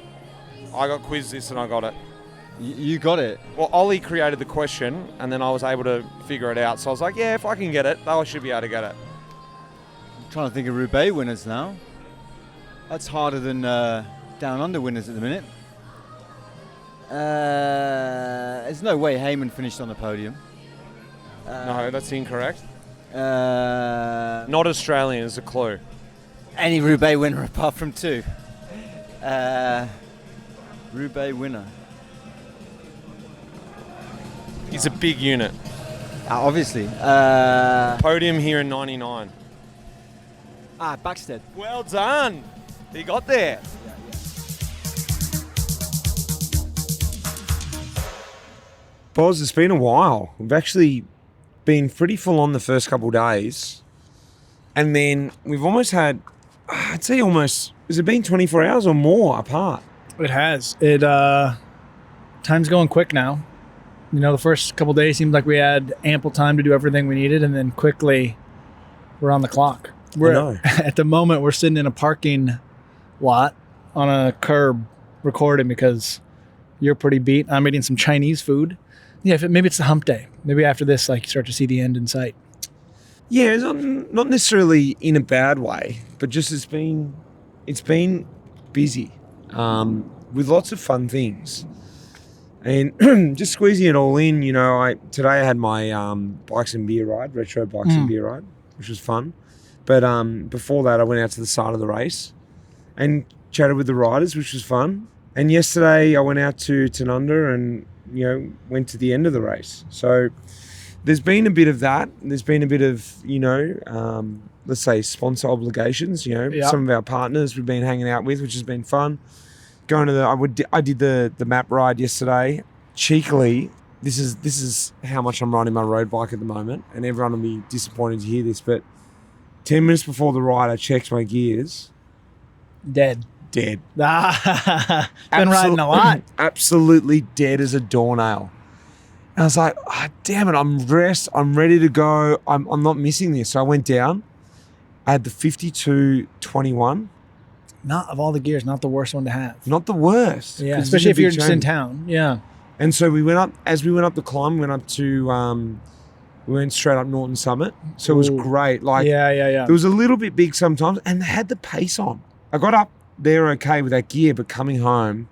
I got quizzed this and I got it. You got it? Well, Ollie created the question and then I was able to figure it out. So I was like, yeah, if I can get it, I should be able to get it. I'm trying to think of Roubaix winners now. That's harder than Down Under winners at the minute. There's no way Heyman finished on the podium. No, that's incorrect. Not Australian is a clue. Any Roubaix winner apart from 2. Roubaix winner. It's a big unit. Obviously. Podium here in 99. Backstead. Well done. He got there. Boz, it's been a while. We've actually been pretty full on the first couple of days. And then we've almost had, I'd say almost, has it been 24 hours or more apart? It has. Time's going quick now. The first couple of days seemed like we had ample time to do everything we needed, and then quickly we're on the clock. At the moment, we're sitting in a parking lot on a curb recording because you're pretty beat. I'm eating some Chinese food. Yeah, maybe it's the hump day. Maybe after this, you start to see the end in sight. Yeah, it's not necessarily in a bad way, but just it's been busy with lots of fun things. And just squeezing it all in, today I had my bikes and beer ride, retro bikes and beer ride, which was fun. But before that, I went out to the side of the race and chatted with the riders, which was fun. And yesterday I went out to Tanunda and, went to the end of the race. So there's been a bit of that. There's been a bit of, let's say sponsor obligations, some of our partners we've been hanging out with, which has been fun. Going to I did the map ride yesterday. Cheekily, this is how much I'm riding my road bike at the moment, and everyone will be disappointed to hear this, but 10 minutes before the ride, I checked my gears. Dead. Been riding a lot. Absolutely dead as a doornail. And I was like, damn it, I'm dressed, I'm ready to go. I'm not missing this. So I went down. I had the 52-21. Not of all the gears, not the worst one to have. Not the worst. Yeah, especially if you're just in town. Yeah. And so we went up, as we went up the climb, we went up to, we went straight up Norton Summit. So it was great. Like, yeah. It was a little bit big sometimes, and they had the pace on. I got up there okay with that gear, but coming home,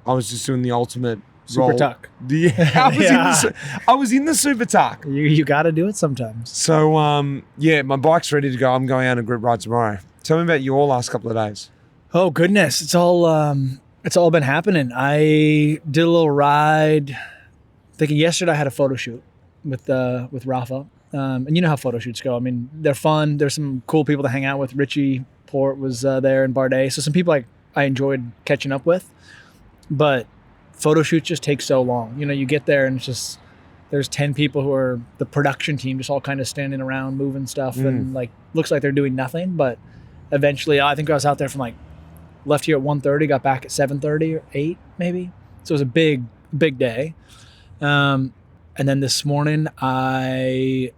I was just doing the ultimate Super roll. tuck. Yeah, I was in the super tuck. You got to do it sometimes. So, my bike's ready to go. I'm going out on a group ride tomorrow. Tell me about your last couple of days. Oh goodness, it's all been happening. I did a little ride. Thinking yesterday I had a photo shoot with Rafa, and you know how photo shoots go. I mean, they're fun. There's some cool people to hang out with. Richie Port was there in Bardet, so some people I enjoyed catching up with. But photo shoots just take so long. You get there and it's just there's 10 people who are the production team, just all kind of standing around moving stuff, and looks like they're doing nothing. But eventually, I think I was out there from left here at 1:30, got back at 7:30 or 8 maybe. So it was a big day. And then this morning Richie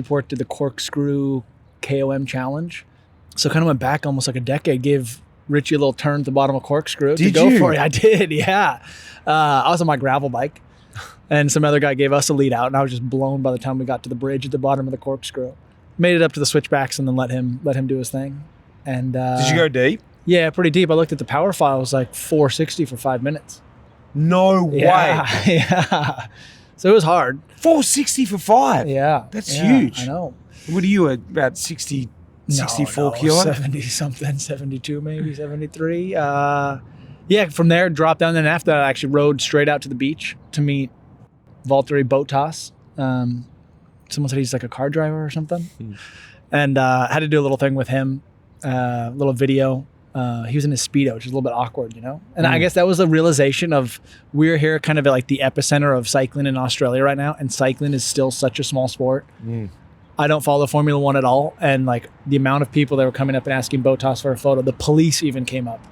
Port did the corkscrew KOM challenge. So kind of went back almost like a decade, gave Richie a little turn at the bottom of corkscrew to go for it. I did, yeah. I was on my gravel bike and some other guy gave us a lead out, and I was just blown by the time we got to the bridge at the bottom of the corkscrew. Made it up to the switchbacks and then let him do his thing. And did you go deep? Yeah, pretty deep. I looked at the power file. It was like 460 for 5 minutes. No way. Yeah. So it was hard. 460 for 5? Yeah. That's huge. I know. What are you at, about 64 kilo? 70-something, 72 maybe, 73. From there, dropped down. Then after that, I actually rode straight out to the beach to meet Valtteri Bottas. Someone said he's like a car driver or something. And had to do a little thing with him, a little video. He was in his Speedo, which is a little bit awkward, And I guess that was a realization of we're here kind of at like the epicenter of cycling in Australia right now, and cycling is still such a small sport. I don't follow Formula One at all, and like the amount of people that were coming up and asking Bottas for a photo, the police even came up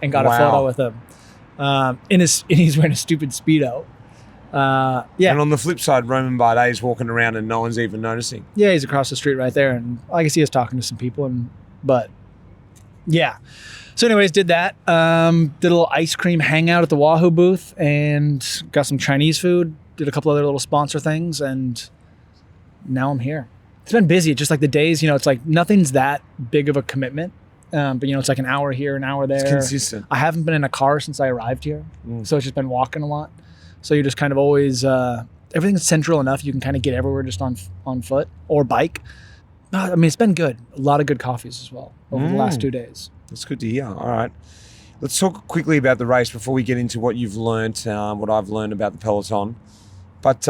and got a photo with him. And he's wearing a stupid Speedo. And on the flip side, Roman Bardet is walking around and no one's even noticing. Yeah, he's across the street right there, and I guess he is talking to some people. But yeah. So anyways, did that. Did a little ice cream hangout at the Wahoo booth and got some Chinese food. Did a couple other little sponsor things, and now I'm here. It's been busy. Just like the days, it's like nothing's that big of a commitment. But it's like an hour here, an hour there. It's consistent. I haven't been in a car since I arrived here. So it's just been walking a lot. So you're just kind of always, everything's central enough. You can kind of get everywhere just on foot or bike. I mean, it's been good. A lot of good coffees as well over the last 2 days. That's good to hear. All right. Let's talk quickly about the race before we get into what you've learned, what I've learned about the Peloton. But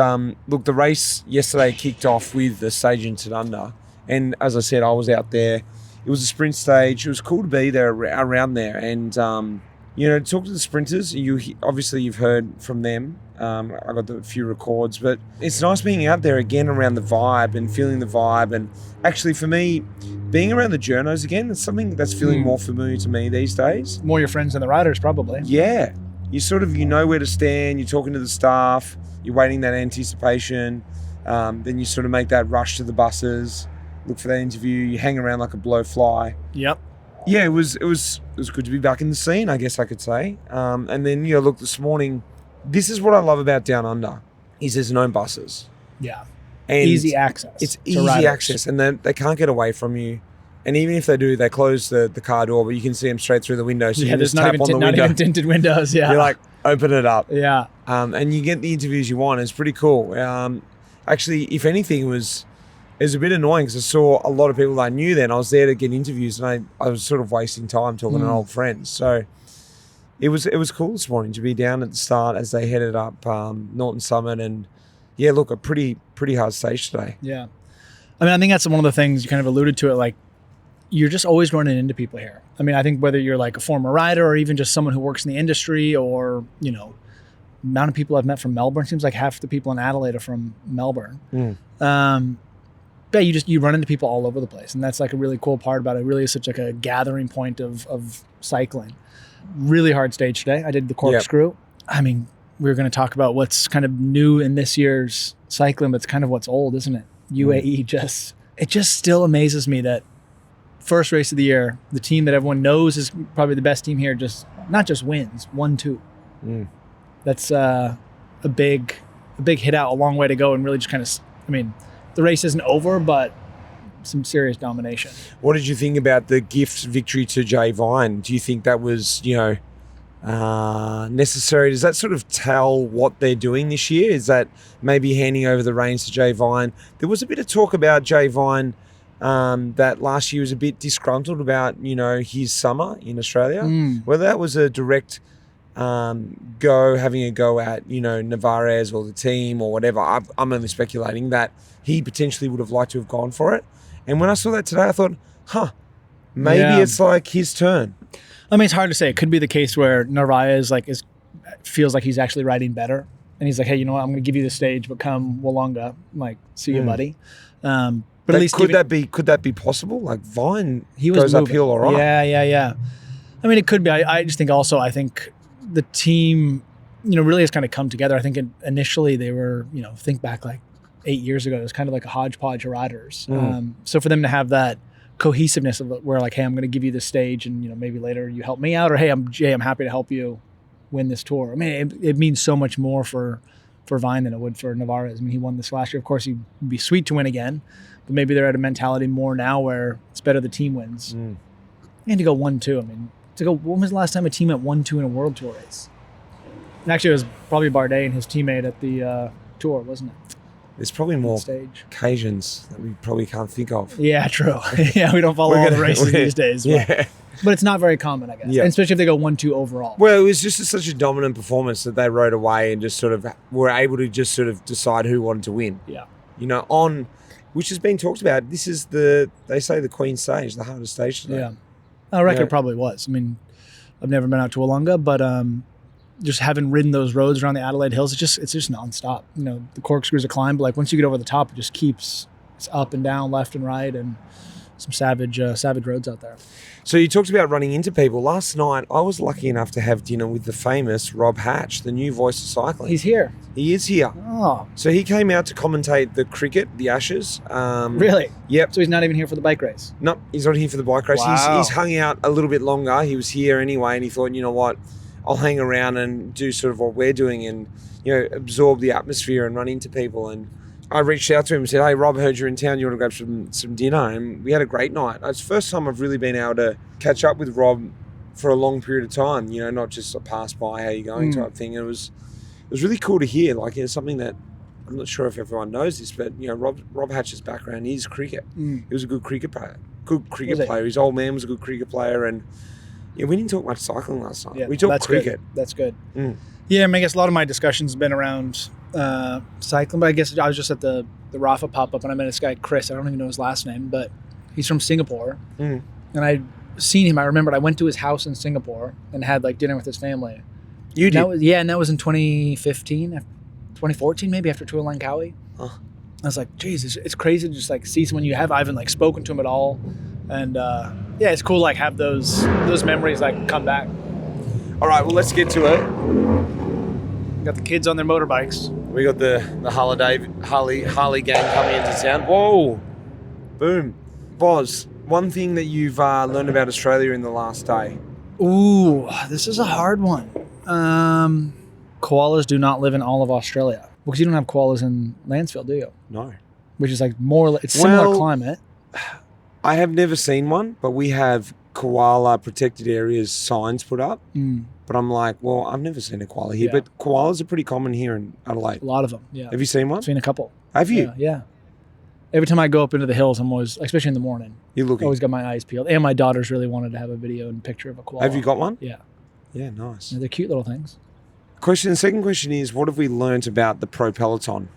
look, the race yesterday kicked off with the stage in Tanunda. And as I said, I was out there. It was a sprint stage. It was cool to be there around there. And, talk to the sprinters. Obviously, you've heard from them. I got a few records. But it's nice being out there again around the vibe and feeling the vibe. And actually, for me, being around the journos again, it's something that's feeling more familiar to me these days. More your friends than the riders, probably. Yeah. You know where to stand. You're talking to the staff. You're waiting that anticipation. Then you sort of make that rush to the buses, look for that interview. You hang around like a blowfly. Yep. Yeah, it was good to be back in the scene, I guess I could say. And then, look, this morning, this is what I love about Down Under, is there's no buses. Yeah. And easy access. It's easy access, and they can't get away from you. And even if they do, they close the car door, but you can see them straight through the window. So you there's just tap on the window. not even tinted windows. Yeah. You're like, open it up. Yeah. And you get the interviews you want. It's pretty cool. Actually, if anything, it was a bit annoying because I saw a lot of people I knew then. I was there to get interviews, and I was sort of wasting time talking to old friends. So it was cool this morning to be down at the start as they headed up Norton Summit, and yeah, look, a pretty hard stage today. Yeah. I mean, I think that's one of the things you kind of alluded to it, like you're just always running into people here. I mean, I think whether you're like a former rider or even just someone who works in the industry, or, you know, the amount of people I've met from Melbourne, seems like half the people in Adelaide are from Melbourne. But you run into people all over the place. And that's like a really cool part about it. It really is such like a gathering point of cycling. Really hard stage today. I did the corkscrew. Yep. I mean, we were going to talk about what's kind of new in this year's cycling, but it's kind of what's old, isn't it? UAE it just still amazes me that first race of the year, the team that everyone knows is probably the best team here, just not just wins, 1-2. That's a big hit out, a long way to go, and really just kind of, I mean, the race isn't over, but some serious domination. What did you think about the gift victory to Jay Vine? Do you think that was, necessary? Does that sort of tell what they're doing this year? Is that maybe handing over the reins to Jay Vine? There was a bit of talk about Jay Vine that last year was a bit disgruntled about, his summer in Australia. Whether that was a direct having a go at, Navarez or the team or whatever. I'm only speculating that he potentially would have liked to have gone for it. And when I saw that today, I thought, maybe it's like his turn. I mean, it's hard to say. It could be the case where Narvaez feels like he's actually riding better, and he's like, "Hey, you know what? I'm going to give you the stage, but come Wollonga, like, see you, buddy." But at least could that be possible? Like Vine, he was goes moving. uphill, all right. Yeah. I mean, it could be. I just think also, I think the team, really has kind of come together. I think initially they were, think back like 8 years ago, it was kind of like a hodgepodge of riders. So for them to have that cohesiveness of where like, hey, I'm going to give you this stage, and maybe later you help me out, or hey, I'm happy to help you win this tour. I mean, it means so much more for Vine than it would for Navarez. I mean, he won this last year. Of course, he'd be sweet to win again, but maybe they're at a mentality more now where it's better the team wins. And to go 1-2, I mean, when was the last time a team went 1-2 in a World Tour race? And actually, it was probably Bardet and his teammate at the tour, wasn't it? There's probably more occasions that we probably can't think of. Yeah, true. Yeah, we don't follow all the races these days. But it's not very common, I guess. Yeah. And especially if they go 1-2 overall. Well, it was just such a dominant performance that they rode away and just sort of were able to just sort of decide who wanted to win. Yeah. Which has been talked about. This is they say the Queen stage, the hardest stage today. Yeah. I reckon it probably was. I mean, I've never been out to Wollonga, but just having ridden those roads around the Adelaide Hills, it's just nonstop. The corkscrew's a climb, but like once you get over the top, it just keeps up and down, left and right, and some savage roads out there. So you talked about running into people. Last night, I was lucky enough to have dinner with the famous Rob Hatch, the new voice of cycling. He's here. He is here. Oh. So he came out to commentate the cricket, the Ashes. Really? Yep. So he's not even here for the bike race? Nope, he's not here for the bike race. Wow. He's hung out a little bit longer. He was here anyway, and he thought, you know what, I'll hang around and do sort of what we're doing and, absorb the atmosphere and run into people. And I reached out to him and said, hey, Rob, heard you're in town. You want to grab some dinner? And we had a great night. It's the first time I've really been able to catch up with Rob for a long period of time, not just a pass by, how you going type thing. And it was really cool to hear, like, something that I'm not sure if everyone knows this, but, Rob Hatch's background is cricket. He was a good cricket player. His old man was a good cricket player. And yeah, we didn't talk much cycling last night. We talked cricket. That's good. Yeah, I mean, I guess a lot of my discussions have been around cycling, but I guess I was just at the Rafa pop-up and I met this guy, Chris. I don't even know his last name, but he's from Singapore. And I'd seen him. I remembered I went to his house in Singapore and had like dinner with his family. You did? And that was in 2014 maybe, after Tour Langkawi. I was like, geez, it's crazy to just like see someone you have. I haven't like spoken to him at all. And it's cool like have those memories like come back. All right, well, let's get to it. We got the kids on their motorbikes. We got the Harley gang coming into town. Whoa, boom. Boz, one thing that you've learned about Australia in the last day. Ooh, this is a hard one. Koalas do not live in all of Australia. Because you don't have koalas in Lancefield, do you? No. Which is like it's similar climate. I have never seen one, but we have koala protected areas signs put up. But I'm like, well, I've never seen a koala here. Yeah. But koalas are pretty common here in Adelaide. A lot of them. Yeah. Have you seen one? I've seen a couple. Have you? Yeah. Every time I go up into the hills, I'm always, especially in the morning, You're looking. always got my eyes peeled. And my daughters really wanted to have a video and picture of a koala. Have you got one? Yeah. Yeah, nice. They're cute little things. Second question is, what have we learnt about the Pro Peloton?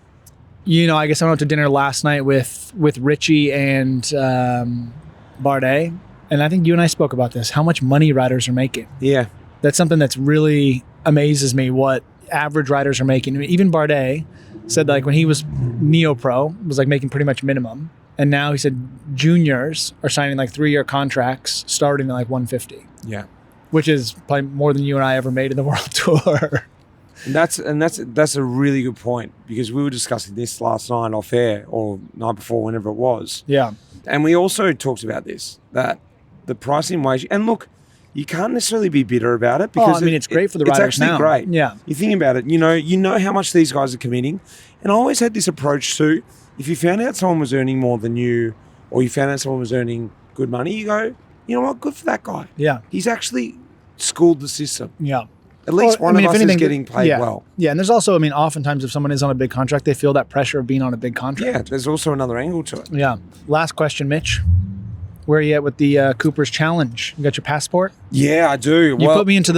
I guess I went to dinner last night with Richie and Bardet, and I think you and I spoke about this, how much money riders are making. Yeah. That's something that's really amazes me, what average riders are making. I mean, even Bardet said like when he was Neo Pro, was like making pretty much minimum. And now he said juniors are signing like 3-year contracts starting at like 150. Yeah. Which is probably more than you and I ever made in the World Tour. And that's a really good point, because we were discussing this last night off air, or night before, whenever it was. Yeah. And we also talked about this, that the pricing wage, and look, you can't necessarily be bitter about it, because it's great for the riders It's actually now. great. Yeah. You think about it, you know how much these guys are committing. And I always had this approach too. If you found out someone was earning more than you, or you found out someone was earning good money, you go, you know what, good for that guy. Yeah. He's actually schooled the system. Yeah. At least one of us is getting paid yeah. well. Yeah, and there's also, oftentimes if someone is on a big contract, they feel that pressure of being on a big contract. Yeah, there's also another angle to it. Yeah. Last question, Mitch. Where are you at with the Cooper's Challenge? You got your passport? Yeah, I do. You put me into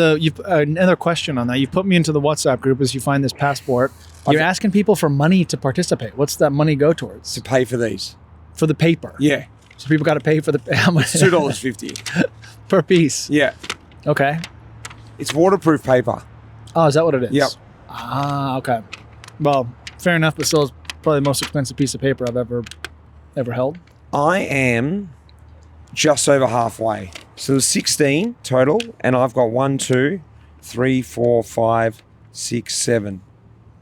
another question on that. You put me into the WhatsApp group as you find this passport. You're asking people for money to participate. What's that money go towards? To pay for these. For the paper? Yeah. So people got to pay for the... How much? It's $2.50. Per piece? Yeah. Okay. It's waterproof paper. Oh, is that what it is? Yep. Ah, okay. Well, fair enough, but still, it's probably the most expensive piece of paper I've ever held. I am just over halfway. So there's 16 total, and I've got 1, 2, 3, 4, 5, 6, 7.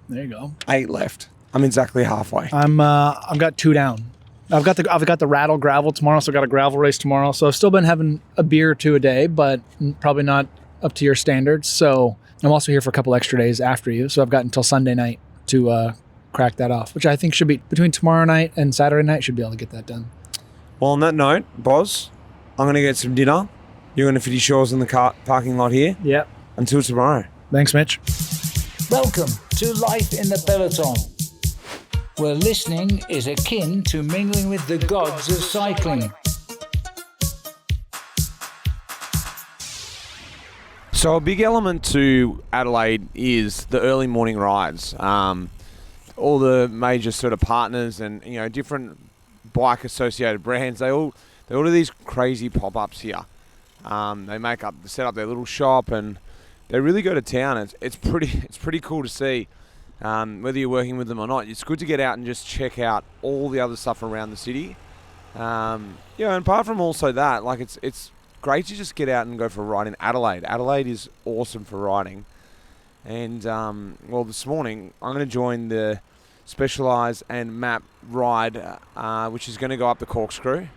There you go. 8 left. I'm exactly halfway. I've got 2 down. I've got the rattle gravel tomorrow, so I've got a gravel race tomorrow. So I've still been having a beer or 2 a day, but probably not up to your standards. So I'm also here for a couple extra days after you. So I've got until Sunday night to crack that off, which I think should be between tomorrow night and Saturday night, should be able to get that done. Well, on that note, Boz, I'm going to get some dinner. You're going to finish yours in the parking lot here. Yep. Until tomorrow. Thanks, Mitch. Welcome to Life in the Peloton, where listening is akin to mingling with the gods of cycling. So a big element to Adelaide is the early morning rides. All the major sort of partners and different bike associated brands, they all do these crazy pop-ups here. They set up their little shop, and they really go to town. It's pretty cool to see. Whether you're working with them or not, it's good to get out and just check out all the other stuff around the city. And apart from also that, like it's great to just get out and go for a ride in Adelaide. Adelaide is awesome for riding. And this morning I'm going to join the Specialized and Map ride, which is going to go up the Corkscrew.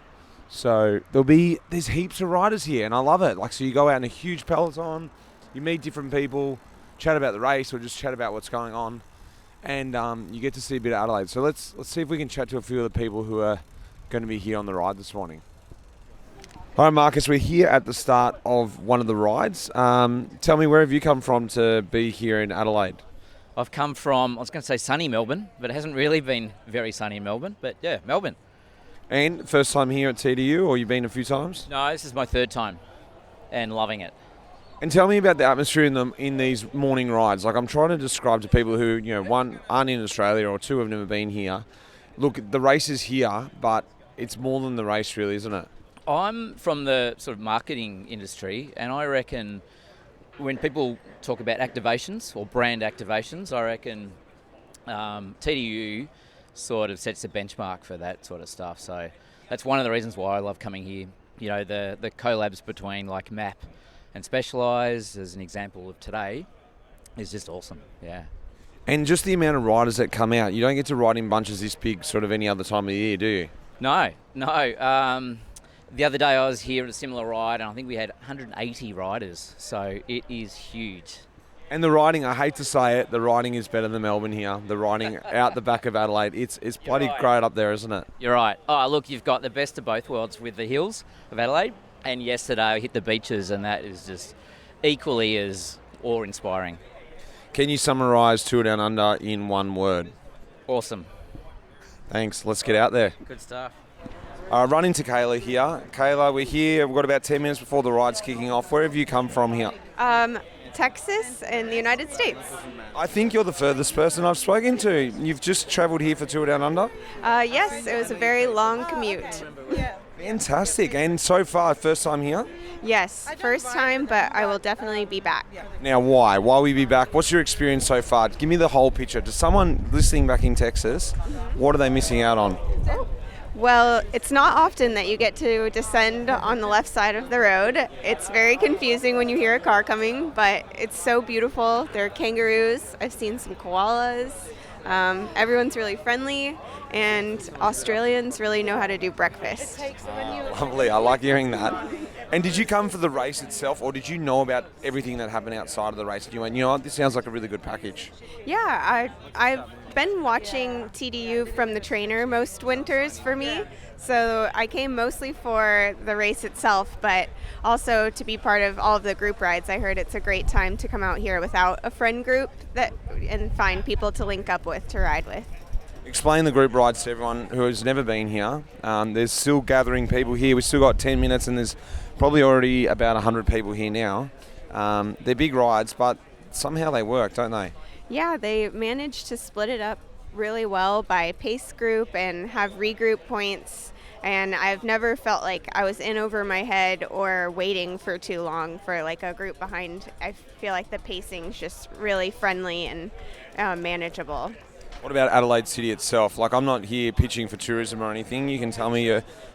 So there's heaps of riders here, and I love it. So you go out in a huge peloton, you meet different people, chat about the race, or just chat about what's going on, and you get to see a bit of Adelaide. So let's see if we can chat to a few of the people who are going to be here on the ride this morning. All right, Marcus, we're here at the start of one of the rides. Tell me, where have you come from to be here in Adelaide? I've come from, I was going to say sunny Melbourne, but it hasn't really been very sunny in Melbourne, but yeah, Melbourne. And first time here at TDU, or you've been a few times? No, this is my 3rd time and loving it. And tell me about the atmosphere in these morning rides. Like, I'm trying to describe to people who, one, aren't in Australia, or 2, have never been here. Look, the race is here, but it's more than the race, really, isn't it? I'm from the sort of marketing industry, and I reckon when people talk about activations or brand activations, I reckon TDU sort of sets the benchmark for that sort of stuff. So that's one of the reasons why I love coming here. The collabs between like MAP and Specialized, as an example of today, is just awesome. Yeah. And just the amount of riders that come out, you don't get to ride in bunches this big sort of any other time of the year, do you? No. The other day I was here at a similar ride, and I think we had 180 riders, so it is huge. And the riding, I hate to say it, the riding is better than Melbourne here. The riding out the back of Adelaide, it's bloody great up there, isn't it? You're right. Oh, look, you've got the best of both worlds with the hills of Adelaide, and yesterday I hit the beaches, and that is just equally as awe-inspiring. Can you summarise Tour Down Under in one word? Awesome. Thanks. Let's get out there. Good stuff. Run into Kayla here. Kayla, we're here. We've got about 10 minutes before the ride's kicking off. Where have you come from here? Texas in the United States. I think you're the furthest person I've spoken to. You've just travelled here for Tour Down Under? Yes, it was a very long commute. Fantastic. And so far, first time here? Yes, first time, but I will definitely be back. Now, why? Why will we be back? What's your experience so far? Give me the whole picture. To someone listening back in Texas, what are they missing out on? Well, it's not often that you get to descend on the left side of the road. It's very confusing when you hear a car coming, but it's so beautiful. There are kangaroos. I've seen some koalas. Everyone's really friendly, and Australians really know how to do breakfast. Lovely. I like hearing that. And did you come for the race itself, or did you know about everything that happened outside of the race? And you went, you know what, this sounds like a really good package. Yeah, I've been watching TDU from the trainer most winters for me, so I came mostly for the race itself, but also to be part of all of the group rides. I heard it's a great time to come out here without a friend group and find people to link up with to ride with. Explain the group rides to everyone who has never been here. There's still gathering people here. We've still got 10 minutes and there's probably already about 100 people here now. They're big rides, but somehow they work, don't they? Yeah, they managed to split it up really well by pace group and have regroup points. And I've never felt like I was in over my head or waiting for too long for like a group behind. I feel like the pacing's just really friendly and manageable. What about Adelaide City itself? Like, I'm not here pitching for tourism or anything. You can tell me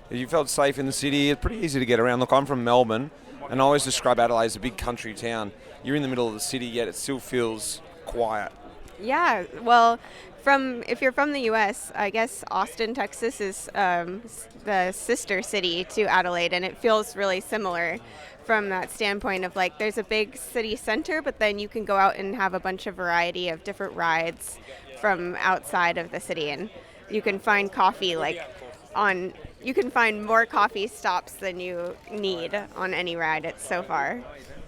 you felt safe in the city. It's pretty easy to get around. Look, I'm from Melbourne, and I always describe Adelaide as a big country town. You're in the middle of the city, yet it still feels quiet. Yeah, well, if you're from the U.S., I guess Austin, Texas is the sister city to Adelaide, and it feels really similar from that standpoint of like there's a big city center, but then you can go out and have a bunch of variety of different rides from outside of the city, and you can find coffee you can find more coffee stops than you need on any ride. It's so far.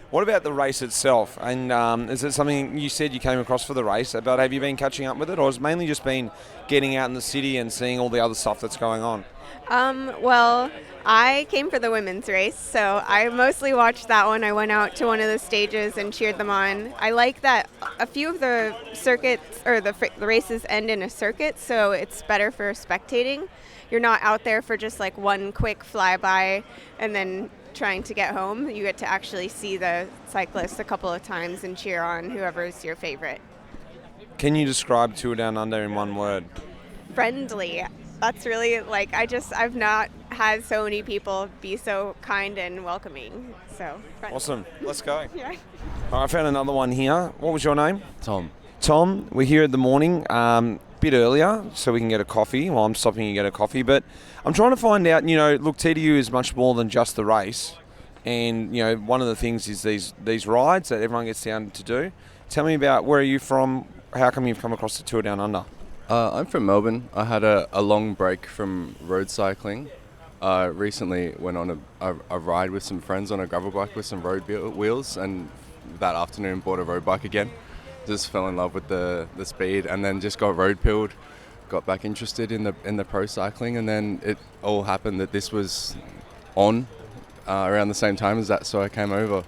What about the race itself? And is it something you said you came across for the race, but have you been catching up with it, or has it mainly just been getting out in the city and seeing all the other stuff that's going on? Well, I came for the women's race, so I mostly watched that one. I went out to one of the stages and cheered them on. I like that a few of the circuits or the races end in a circuit, so it's better for spectating. You're not out there for just like one quick flyby and then trying to get home. You get to actually see the cyclists a couple of times and cheer on whoever's your favorite. Can you describe Tour Down Under in one word? Friendly. That's really I've not had so many people be so kind and welcoming. So friendly. Awesome. Let's go. Yeah. All right, I found another one here. What was your name? Tom. Tom, we're here at the morning, bit earlier, so we can get a coffee. Well, I'm stopping to get a coffee, but I'm trying to find out, look, TDU is much more than just the race. And, one of the things is these rides that everyone gets down to do. Tell me about where are you from? How come you've come across the Tour Down Under? I'm from Melbourne. I had a long break from road cycling. Recently went on a ride with some friends on a gravel bike with some road wheels, and that afternoon bought a road bike again. Just fell in love with the speed, and then just got road pilled. Got back interested in the pro cycling, and then it all happened that this was on around the same time as that, so I came over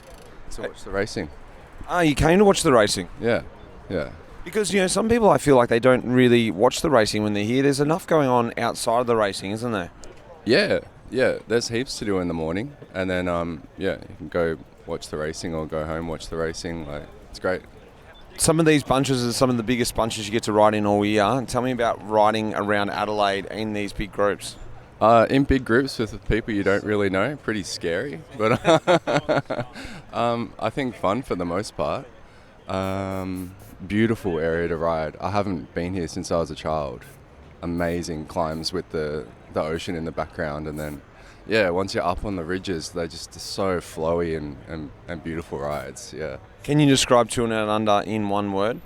to watch the racing. You came to watch the racing? Yeah. Because, some people I feel like they don't really watch the racing when they're here. There's enough going on outside of the racing, isn't there? Yeah. There's heaps to do in the morning, and then you can go watch the racing or go home watch the racing. It's great. Some of these bunches are some of the biggest bunches you get to ride in all year. Tell me about riding around Adelaide in these big groups. In big groups with people you don't really know, pretty scary, but I think fun for the most part. Beautiful area to ride. I haven't been here since I was a child. Amazing climbs with the ocean in the background, and then once you're up on the ridges, they're just so flowy and beautiful rides. Yeah. Can you describe Tour Down Under in one word?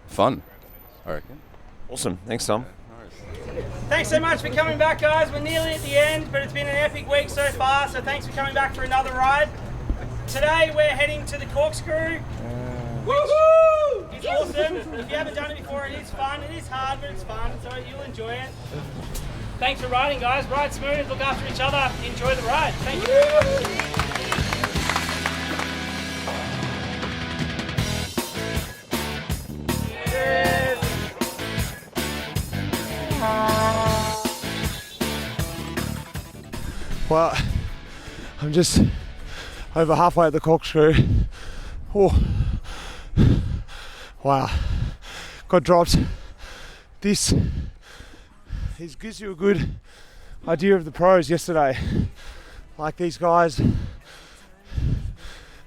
Fun, I reckon. Awesome. Thanks, Tom. Thanks so much for coming back, guys. We're nearly at the end, but it's been an epic week so far, so thanks for coming back for another ride. Today we're heading to the Corkscrew. which is awesome. If you haven't done it before, it is fun. It is hard, but it's fun, so you'll enjoy it. Thanks for riding, guys. Ride smooth, look after each other, enjoy the ride. Thank you very much. Well, I'm just over halfway at the corkscrew. Oh, wow, got dropped. This gives you a good idea of the pros yesterday. Like these guys,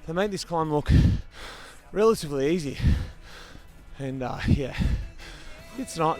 they made this climb look relatively easy, and yeah, it's not.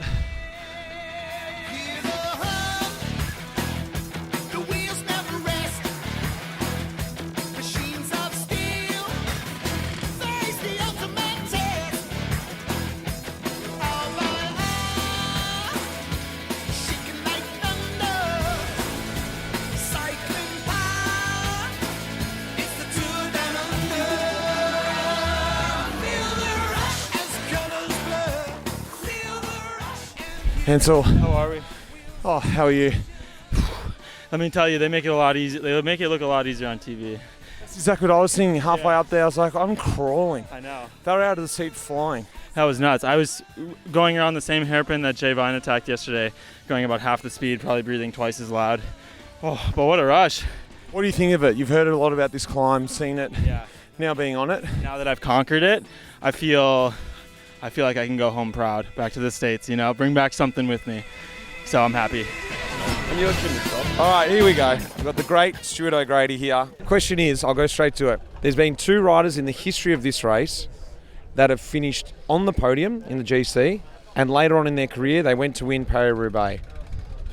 Hansel. How are we? Oh, how are you? Let me tell you, they make it a lot easier. They make it look a lot easier on TV. That's exactly what I was thinking. Halfway up there, I was like, I'm crawling. I know. They were out of the seat flying. That was nuts. I was going around the same hairpin that Jay Vine attacked yesterday, going about half the speed, probably breathing twice as loud. Oh, but what a rush. What do you think of it? You've heard a lot about this climb, seen it, yeah. Now being on it. Now that I've conquered it, I feel like I can go home proud, back to the States, you know, bring back something with me. So I'm happy. And you shouldn't stop. All right, here we go. We've got the great Stuart O'Grady here. Question is, I'll go straight to it. There's been 2 riders in the history of this race that have finished on the podium in the GC, and later on in their career, they went to win Paris-Roubaix.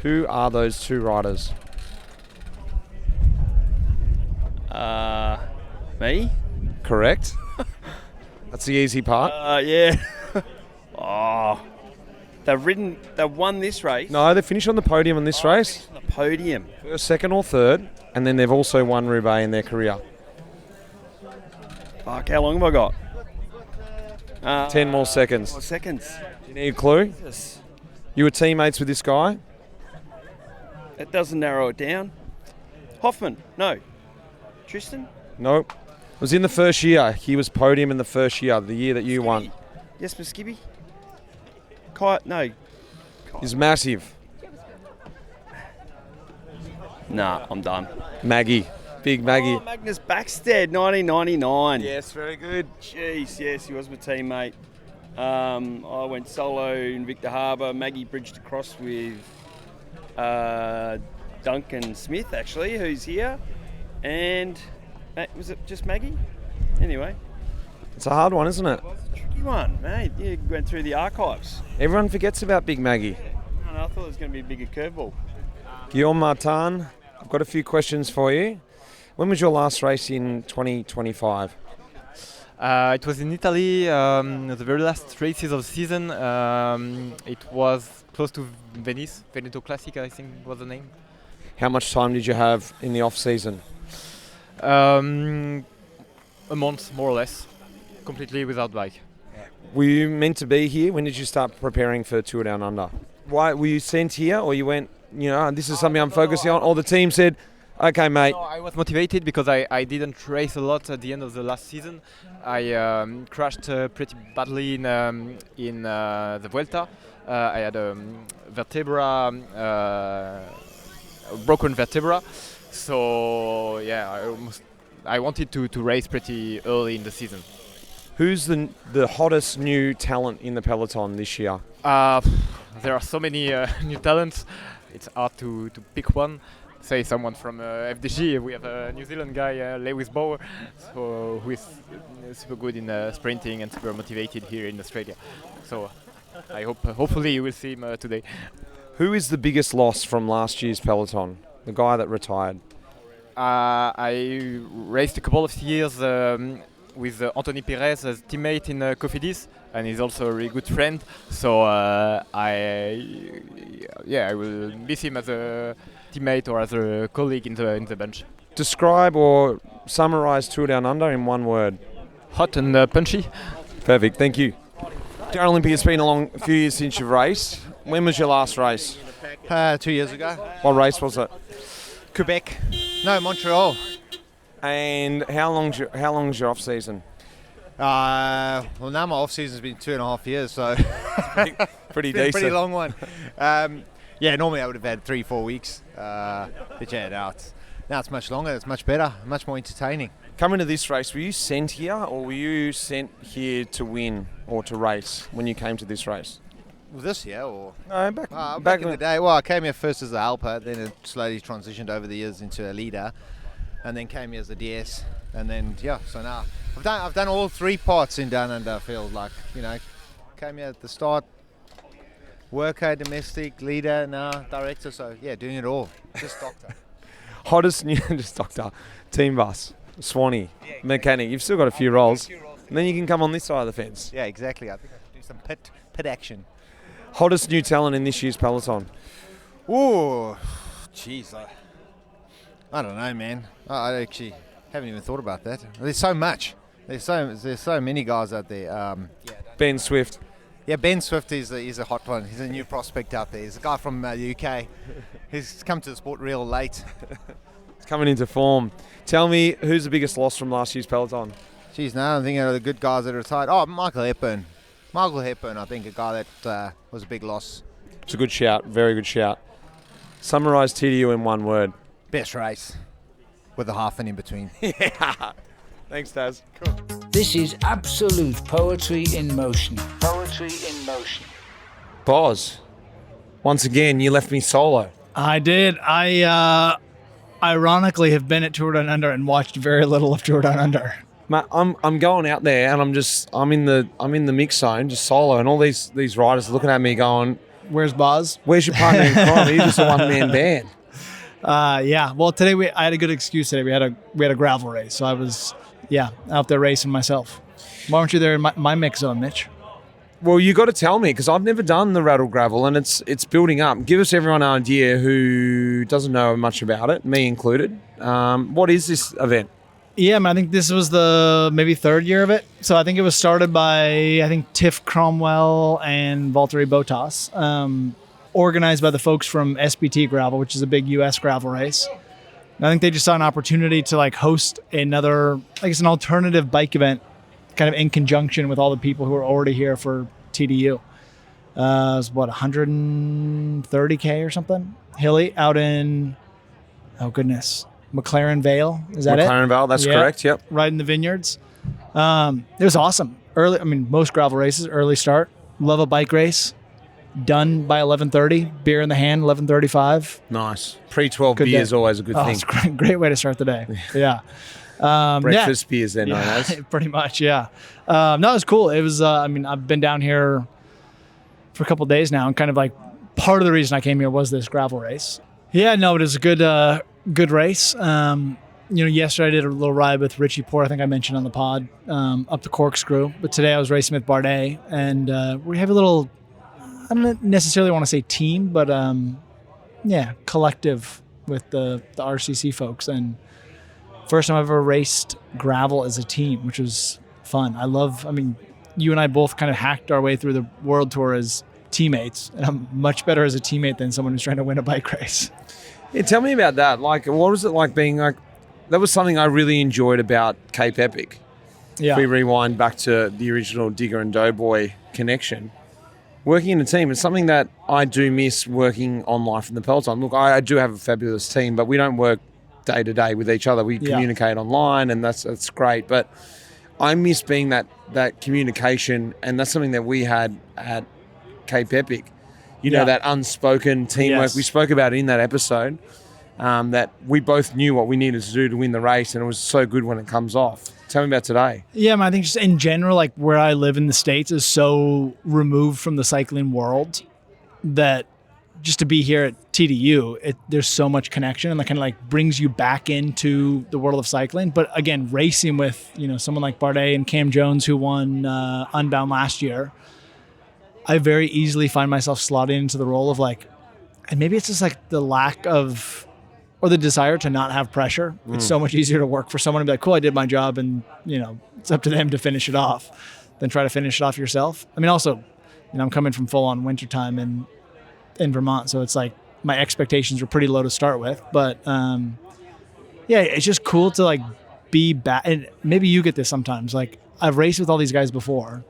Who are those 2 riders? Me? Correct. That's the easy part. Yeah. Oh. They've won this race? No, they finished on the podium in this race. On the podium. First, second or third, and then they've also won Roubaix in their career. Fuck, how long have I got? 10 more seconds. 10 more seconds. Do you need a clue? Jesus. You were teammates with this guy? That doesn't narrow it down. Hoffman? No. Tristan? Nope. It was in the first year. He was podium in the first year, the year that you won. Yes, Miss Skibby? Kai? No. He's massive. Nah, I'm done. Maggie. Big Maggie. Oh, Magnus Backstead, 1999. Yes, very good. Jeez, yes, he was my teammate. I went solo in Victor Harbour. Maggie bridged across with Duncan Smith, actually, who's here. And was it just Maggie? Anyway. It's a hard one, isn't it? It was a tricky one, mate. You went through the archives. Everyone forgets about Big Maggie. No, I thought it was going to be a bigger curveball. Guillaume Martin, I've got a few questions for you. When was your last race in 2025? It was in Italy, the very last races of the season. It was close to Venice. Veneto Classic, I think was the name. How much time did you have in the off-season? A month, more or less, completely without bike. Were you meant to be here? When did you start preparing for Tour Down Under? Why were you sent here, or you went, you know, this is something I'm focusing on, or the team said, okay, mate? No, I was motivated because I didn't race a lot at the end of the last season. I crashed pretty badly in the Vuelta. I had a broken vertebra. So yeah, I wanted to race pretty early in the season. Who's the hottest new talent in the peloton this year? There are so many new talents. It's hard to pick one. Say someone from FDG. We have a New Zealand guy, Lewis Bauer, who is super good in sprinting and super motivated here in Australia. So hopefully you will see him today. Who is the biggest loss from last year's peloton? The guy that retired? I raced a couple of years with Anthony Perez as teammate in Cofidis, and he's also a really good friend. So I will miss him as a teammate or as a colleague in the bench. Describe or summarize Tour Down Under in one word. Hot and punchy. Perfect. Thank you. Darren Olympia, it's been a few years since you've raced. When was your last race? 2 years ago. What race was it? Quebec. No, Montreal. And how long's your off season? Well, now my off season's been 2.5 years, so pretty it's been a decent. pretty long one. Yeah, normally I would have had 3-4 weeks. But yeah, now it's much longer. It's much better, much more entertaining. Coming to this race, were you sent here, or were you sent here to win or to race when you came to this race? Was this year or? No, back in the day. Well, I came here first as a helper, then it slowly transitioned over the years into a leader, and then came here as a DS, and then so now I've done all 3 parts in Down Under. I feel like came here at the start, worker, domestic, leader, now director. So yeah, doing it all. Just doctor. Hottest new just doctor, team bus, Sweeny, mechanic. You've still got a few roles, and then you can come on this side of the fence. Yeah, exactly. I think I should do some pit action. Hottest new talent in this year's peloton. Ooh, jeez, I don't know, man. I actually haven't even thought about that. There's so much. There's so many guys out there. Ben Swift. Yeah, Ben Swift is a hot one. He's a new prospect out there. He's a guy from the UK. He's come to the sport real late. He's coming into form. Tell me, who's the biggest loss from last year's peloton? Geez, now I'm thinking of the good guys that are retired. Oh, Michael Hepburn. I think a guy that was a big loss. It's a good shout. Very good shout. Summarise TDU in one word. Best race. With a half in between. Yeah. Thanks, Daz. Cool. This is absolute poetry in motion. Poetry in motion. Boz, once again, you left me solo. I did. I ironically have been at Tour Down Under and watched very little of Tour Down Under. Mate, I'm going out there and I'm in the mix zone, just solo, and all these riders are looking at me going, "Where's Boz? Where's your partner in crime? You're just a one-man band." Yeah. Well, today I had a good excuse. Today we had a gravel race, so I was out there racing myself. Why weren't you there in my mix zone, Mitch? Well, you got to tell me, because I've never done the rattle gravel, and it's building up. Give us everyone an idea who doesn't know much about it, me included. What is this event? Yeah, I think this was the maybe 3rd year of it. So I think it was started by Tiff Cromwell and Valtteri Bottas, organized by the folks from SBT Gravel, which is a big U.S. gravel race. And I think they just saw an opportunity to host another, an alternative bike event, kind of in conjunction with all the people who are already here for TDU. It was 130K or something, hilly, out in, McLaren Vale. Is that it? McLaren Vale, that's correct, yep. Right in the vineyards. It was awesome. Early, most gravel races, early start. Love a bike race. Done by 11:30. Beer in the hand, 11:35. Nice. Pre-12 beer is always a good thing. It's a great way to start the day. Yeah. Breakfast beers then, known as. Pretty much, yeah. No, it was cool. It was, I've been down here for a couple of days now, and kind of part of the reason I came here was this gravel race. Yeah, no, it was a good race. Yesterday I did a little ride with Richie Poor, I think I mentioned on the pod, up the Corkscrew. But today I was racing with Bardet, and we have a little, I don't necessarily want to say team, but collective with the RCC folks. And first time I've ever raced gravel as a team, which was fun. You and I both kind of hacked our way through the World Tour as teammates, and I'm much better as a teammate than someone who's trying to win a bike race. Yeah, tell me about that. What was it like being that was something I really enjoyed about Cape Epic. Yeah. If we rewind back to the original Digger and Doughboy connection, working in a team is something that I do miss working on Life in the Peloton. Look, I do have a fabulous team, but we don't work day to day with each other. We communicate online, and that's great. But I miss being that communication, and that's something that we had at Cape Epic. That unspoken teamwork. Yes. We spoke about it in that episode, that we both knew what we needed to do to win the race, and it was so good when it comes off. Tell me about today. Yeah, I think just in general, where I live in the States is so removed from the cycling world that just to be here at TDU, there's so much connection, and that kind of brings you back into the world of cycling. But again, racing with someone like Bardet and Cam Jones, who won Unbound last year, I very easily find myself slotting into the role of and maybe it's just the lack of, or the desire to not have pressure. It's so much easier to work for someone and be cool, I did my job, and it's up to them to finish it off. than try to finish it off yourself. I mean, also, I'm coming from full on wintertime in Vermont, so it's like my expectations were pretty low to start with. But it's just cool to like be back. And maybe you get this sometimes. Like I've raced with all these guys before,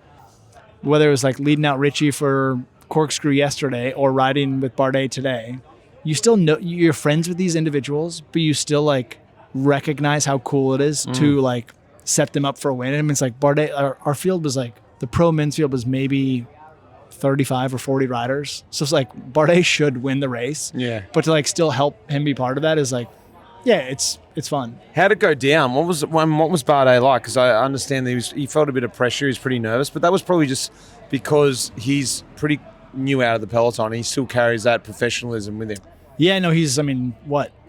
whether it was like leading out Richie for Corkscrew yesterday or riding with Bardet today. You still know you're friends with these individuals, but you still like recognize how cool it is to like set them up for a win. I mean, it's like Bardet, our field was like, the pro men's field was maybe 35 or 40 riders. So it's like Bardet should win the race. Yeah. But to like still help him be part of that is like, it's fun. How'd it go down? What was Bardet like? Because I understand that he felt a bit of pressure. He was pretty nervous, but that was probably just because he's pretty new out of the peloton. And he still carries that professionalism with him. Yeah, no, he's,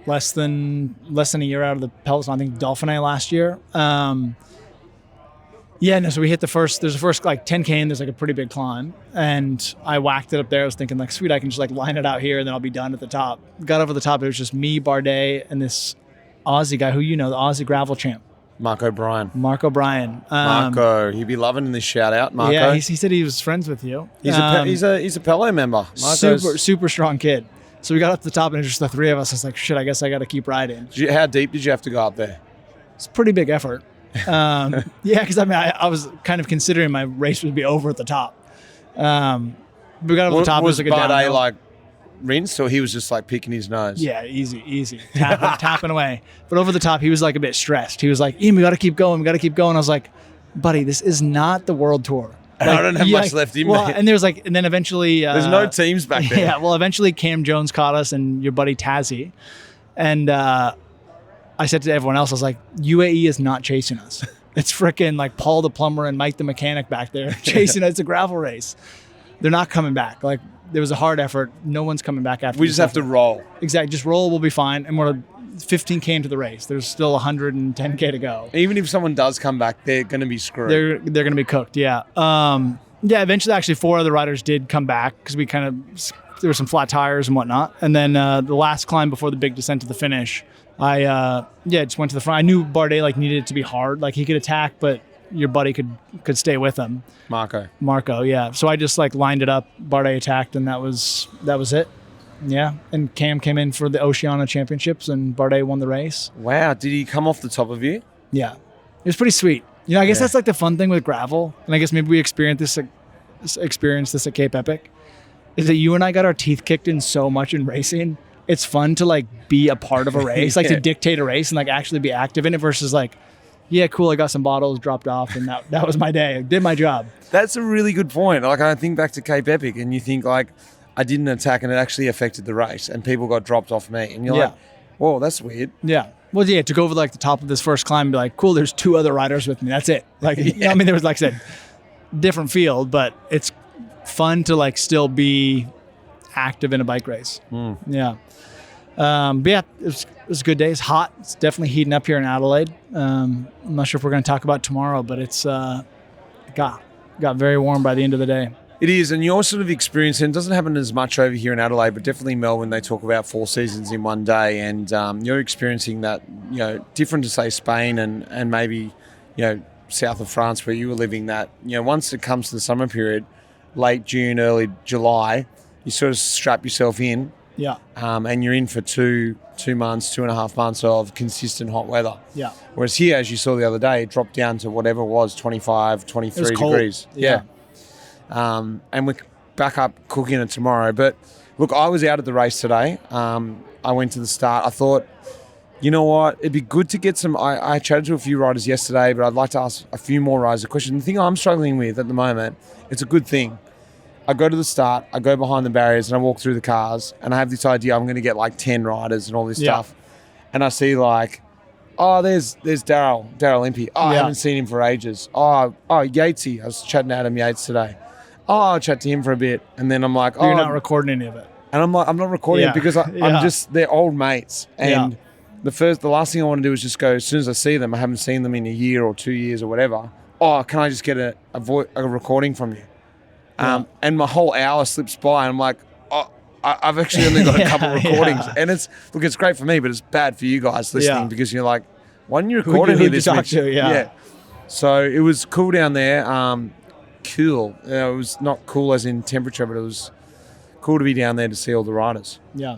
less than a year out of the peloton. I think Dauphiné last year. So we hit there's the first like 10K and there's like a pretty big climb. And I whacked it up there. I was thinking like, sweet, I can just like line it out here and then I'll be done at the top. Got over the top. It was just me, Bardet, and this Aussie guy who the Aussie gravel champ. Mark O'Brien. Marco, he'd be loving this shout out, Marco. Yeah, he said he was friends with you. He's a Pelo member. Super strong kid. So we got up to the top and it was just the three of us. I was like, shit, I guess I got to keep riding. How deep did you have to go up there? It's a pretty big effort. Because I was kind of considering my race would be over at the top. We got up to the top. Was it was like a Bardet downhill. like rinsed, or he was just like picking his nose? Yeah, easy. Tapping away. But over the top, he was like a bit stressed. He was like, Ian, we got to keep going. I was like, buddy, this is not the world tour. Like, I don't have much left in me. And then eventually... There's no teams back there. Yeah, well, eventually Cam Jones caught us and your buddy Tazzy. And I said to everyone else, I was like, UAE is not chasing us. It's freaking like Paul the plumber and Mike the mechanic back there chasing us. It's a gravel race. They're not coming back. Like, there was a hard effort. No one's coming back after We just have to roll. Exactly. Just roll. We'll be fine. And we're 15K into the race. There's still 110K to go. Even if someone does come back, they're going to be screwed. They're going to be cooked. Yeah. Eventually, actually, 4 other riders did come back because there were some flat tires and whatnot. And then the last climb before the big descent to the finish, I just went to the front. I knew Bardet needed it to be hard. Like he could attack, but your buddy could stay with him. Marco, yeah. So I just lined it up. Bardet attacked, and that was it. Yeah, and Cam came in for the Oceania Championships, and Bardet won the race. Wow, did he come off the top of you? Yeah, it was pretty sweet. I guess that's the fun thing with gravel, and I guess maybe we experienced this at Cape Epic, is that you and I got our teeth kicked in so much in racing. It's fun to be a part of a race, to dictate a race and actually be active in it versus yeah, cool, I got some bottles dropped off and that was my day. I did my job. That's a really good point. I think back to Cape Epic and you think I didn't attack and it actually affected the race and people got dropped off me. And you're like, whoa, that's weird. Yeah. Well, yeah, to go over the top of this first climb and be like, cool, there's 2 other riders with me. That's it. There was, like I said, different field, but it's fun to still be active in a bike race. Yeah. But yeah, it was a good day. It's hot. It's definitely heating up here in Adelaide. I'm not sure if we're going to talk about tomorrow, but it's got very warm by the end of the day. It is, and your sort of experience, and it doesn't happen as much over here in Adelaide, but definitely Melbourne, they talk about 4 seasons in one day, and you're experiencing that, different to say Spain and maybe, south of France where you were living, that, once it comes to the summer period, late June, early July, you sort of strap yourself in. Yeah. And you're in for 2.5 months of consistent hot weather. Yeah. Whereas here, as you saw the other day, it dropped down to whatever it was, 25, 23 degrees. Yeah. And we're back up cooking it tomorrow. But look, I was out at the race today. I went to the start. I thought, you know what? It'd be good to get some... I chatted to a few riders yesterday, but I'd like to ask a few more riders a question. The thing I'm struggling with at the moment, it's a good thing. I go to the start, I go behind the barriers and I walk through the cars and I have this idea I'm going to get 10 riders and all this stuff. And I see there's Daryl Impey. I haven't seen him for ages. Yatesy. I was chatting to Adam Yates today. I'll chat to him for a bit. And then I'm like, you're not recording any of it. And I'm like, I'm not recording it because they're old mates. And the last thing I want to do is just go, as soon as I see them, I haven't seen them in a year or 2 years or whatever. Can I just get a recording from you? And my whole hour slips by and I'm like, I've actually only got a couple of recordings. And it's great for me, but it's bad for you guys listening because you're like, why didn't you record any of this? Yeah. So it was cool down there. cool. It was not cool as in temperature, but it was cool to be down there to see all the riders. Yeah.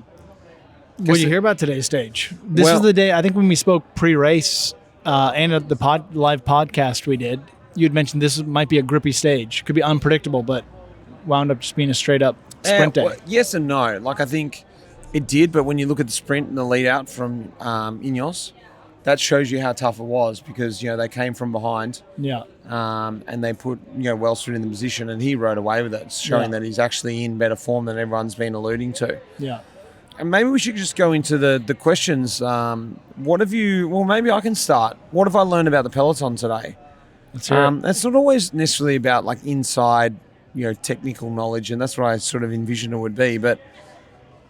What do you hear about today's stage? This is the day, I think when we spoke pre-race and at the live podcast we did, you had mentioned this might be a grippy stage. Could be unpredictable, but wound up just being a straight-up sprint day. Well, yes and no. Like, I think it did, but when you look at the sprint and the lead-out from Ineos, that shows you how tough it was because, they came from behind. Yeah. And they put, Wellsford in the position and he rode away with it, showing that he's actually in better form than everyone's been alluding to. Yeah. And maybe we should just go into the questions. What have you... Well, maybe I can start. What have I learned about the Peloton today? Let's hear it. It's not always necessarily about, like, inside, technical knowledge, and that's what I sort of envisioned it would be. But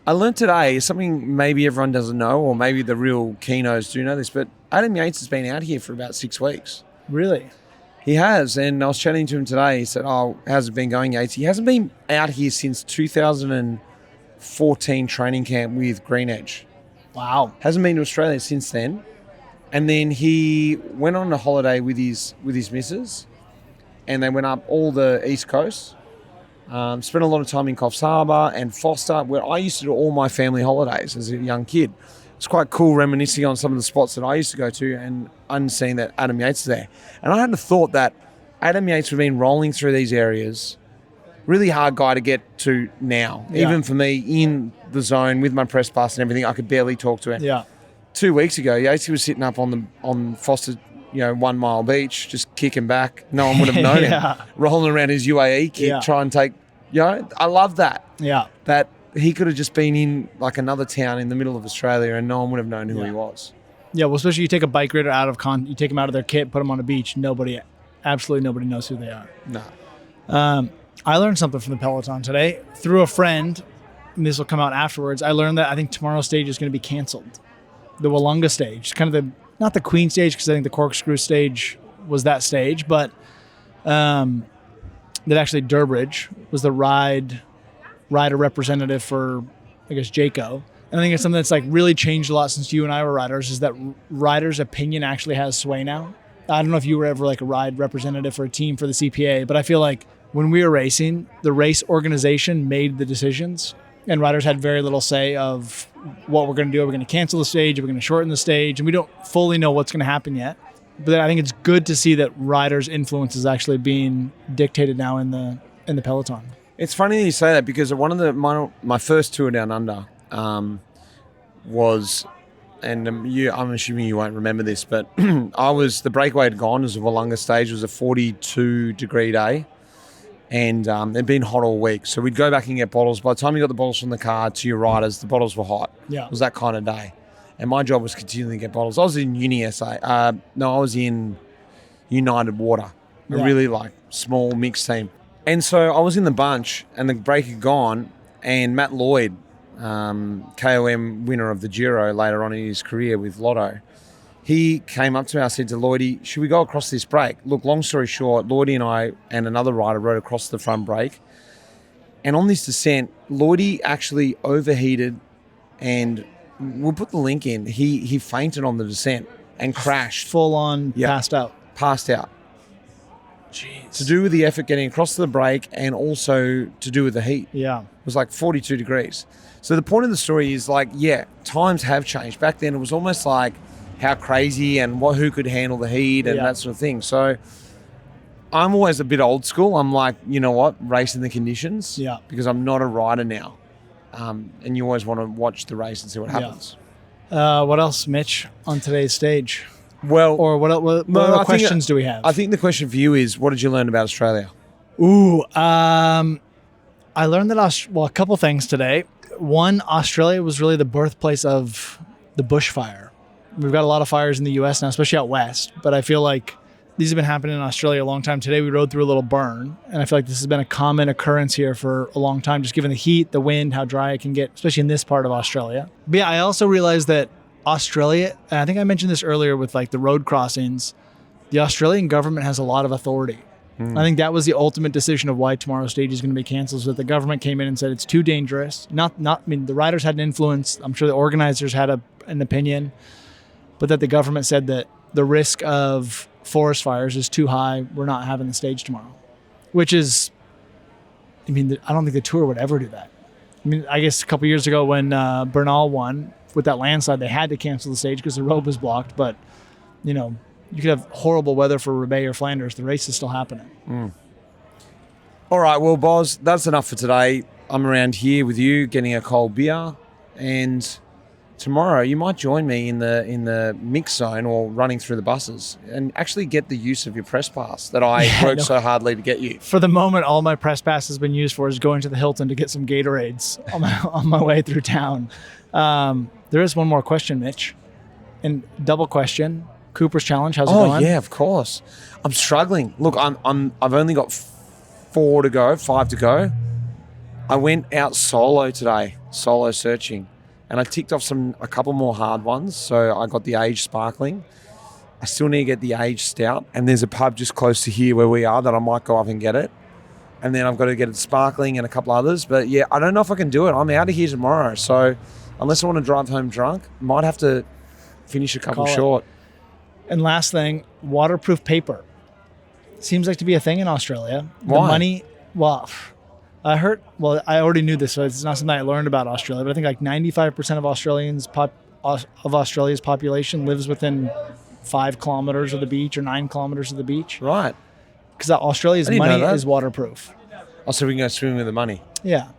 I learned today something maybe everyone doesn't know, or maybe the real keynos do know this, but Adam Yates has been out here for about 6 weeks. Really? He has, and I was chatting to him today. He said, how's it been going, Yates? He hasn't been out here since 2014 training camp with Green Edge. Wow. Hasn't been to Australia since then. And then he went on a holiday with his missus, and they went up all the East Coast. Spent a lot of time in Coffs Harbour and Foster, where I used to do all my family holidays as a young kid. It's quite cool reminiscing on some of the spots that I used to go to and seeing that Adam Yates is there. And I hadn't thought that Adam Yates would have been rolling through these areas. Really hard guy to get to now. Yeah. Even for me, in the zone with my press pass and everything, I could barely talk to him. Yeah. 2 weeks ago, Yates was sitting up on Foster, 1 Mile Beach, just kicking back. No one would have known him. Rolling around his UAE kit, try and take, I love that. Yeah. That he could have just been in like another town in the middle of Australia and no one would have known who he was. Yeah, well, especially you take a bike rider you take them out of their kit, put them on a beach, absolutely nobody knows who they are. No. I learned something from the Peloton today through a friend, and this will come out afterwards. I learned that I think tomorrow's stage is going to be canceled. The Wollonga stage, kind of not the Queen stage, because I think the Corkscrew stage was that stage, but that actually Durbridge was the rider representative for, I guess, Jayco. And I think it's something that's like really changed a lot since you and I were riders, is that riders' opinion actually has sway now. I don't know if you were ever like a ride representative for a team for the CPA, but I feel like when we were racing, the race organization made the decisions and riders had very little say of what we're going to do. Are we going to cancel the stage? Are we going to shorten the stage? And we don't fully know what's going to happen yet. But I think it's good to see that riders' influence is actually being dictated now in the Peloton. It's funny that you say that because one of my first tour down under was, and I'm assuming you won't remember this, but the breakaway had gone as a Wollonga stage. It was a 42-degree day. And it'd been hot all week. So we'd go back and get bottles. By the time you got the bottles from the car to your riders, the bottles were hot. Yeah. It was that kind of day. And my job was continuing to get bottles. I was in Uni SA. I was in United Water, a really small mixed team. And so I was in the bunch and the break had gone and Matt Lloyd, KOM winner of the Giro later on in his career with Lotto, he came up to me. I said to Lloydie, should we go across this break? Look, long story short, Lloydie and I and another rider rode across the front break. And on this descent, Lloydie actually overheated and we'll put the link in. He fainted on the descent and crashed. Full on passed out. Passed out. Jeez. To do with the effort getting across the break and also to do with the heat. Yeah. It was like 42 degrees. So the point of the story is times have changed. Back then it was almost like how crazy and who could handle the heat and that sort of thing. So I'm always a bit old school. I'm like, you know what, race in the conditions. Yeah. Because I'm not a rider now. And you always want to watch the race and see what happens. What else, Mitch, on today's stage? Well, or what other questions do we have? I think the question for you is, what did you learn about Australia? Ooh, I learned that a couple things today. One, Australia was really the birthplace of the bushfire. We've got a lot of fires in the U.S. now, especially out west, but I feel like these have been happening in Australia a long time. Today we rode through a little burn, and I feel like this has been a common occurrence here for a long time, just given the heat, the wind, how dry it can get, especially in this part of Australia. But yeah, I also realized that Australia, and I think I mentioned this earlier with the road crossings, the Australian government has a lot of authority. I think that was the ultimate decision of why tomorrow's stage is going to be canceled, so that the government came in and said it's too dangerous. The riders had an influence. I'm sure the organizers had an opinion, but that the government said that the risk of forest fires is too high. We're not having the stage tomorrow. which is, I mean, I don't think the Tour would ever do that. I mean, I guess a couple years ago when Bernal won with that landslide, they had to cancel the stage because the road was blocked. But, you know, you could have horrible weather for Roubaix or Flanders. The race is still happening. All right, well, Boz, that's enough for today. I'm around here with you getting a cold beer, and tomorrow you might join me in the mix zone or running through the buses and actually get the use of your press pass that I worked so hardly to get you. For the moment, all my press pass has been used for is going to the Hilton to get some Gatorades on my way through town. There is one more question, Mitch, and double question. Cooper's Challenge, how's it going? Oh yeah, of course. I'm struggling. Look, I've only got 5 to go. I went out solo today, solo searching, and I ticked off a couple more hard ones. So I got the aged sparkling. I still need to get the aged stout, and there's a pub just close to here where we are that I might go up and get it. And then I've got to get it sparkling and a couple others. But yeah, I don't know if I can do it. I'm out of here tomorrow, so unless I want to drive home drunk, might have to finish a couple short. And last thing, waterproof paper. Seems like to be a thing in Australia. Why? The money, well, I already knew this, so it's not something I learned about Australia, but I think like 95% of Australia's population lives within 5 kilometers of the beach or 9 kilometers of the beach. Right. Because Australia's money is waterproof. Oh, so we can go swimming with the money. Yeah.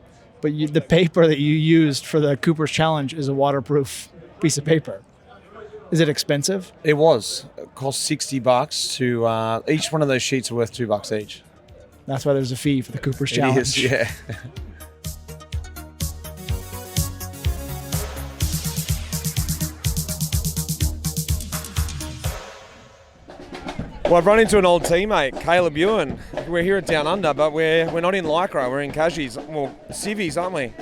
But the paper that you used for the Cooper's Challenge is a waterproof piece of paper. Is it expensive? It was. It cost $60 to each one of those sheets are worth $2 each. That's why there's a fee for the Cooper's Challenge. It is, yeah. Well, I've run into an old teammate, Caleb Ewan. We're here at Down Under, but we're not in Lycra, we're in Cashies. Well, civvies, aren't we?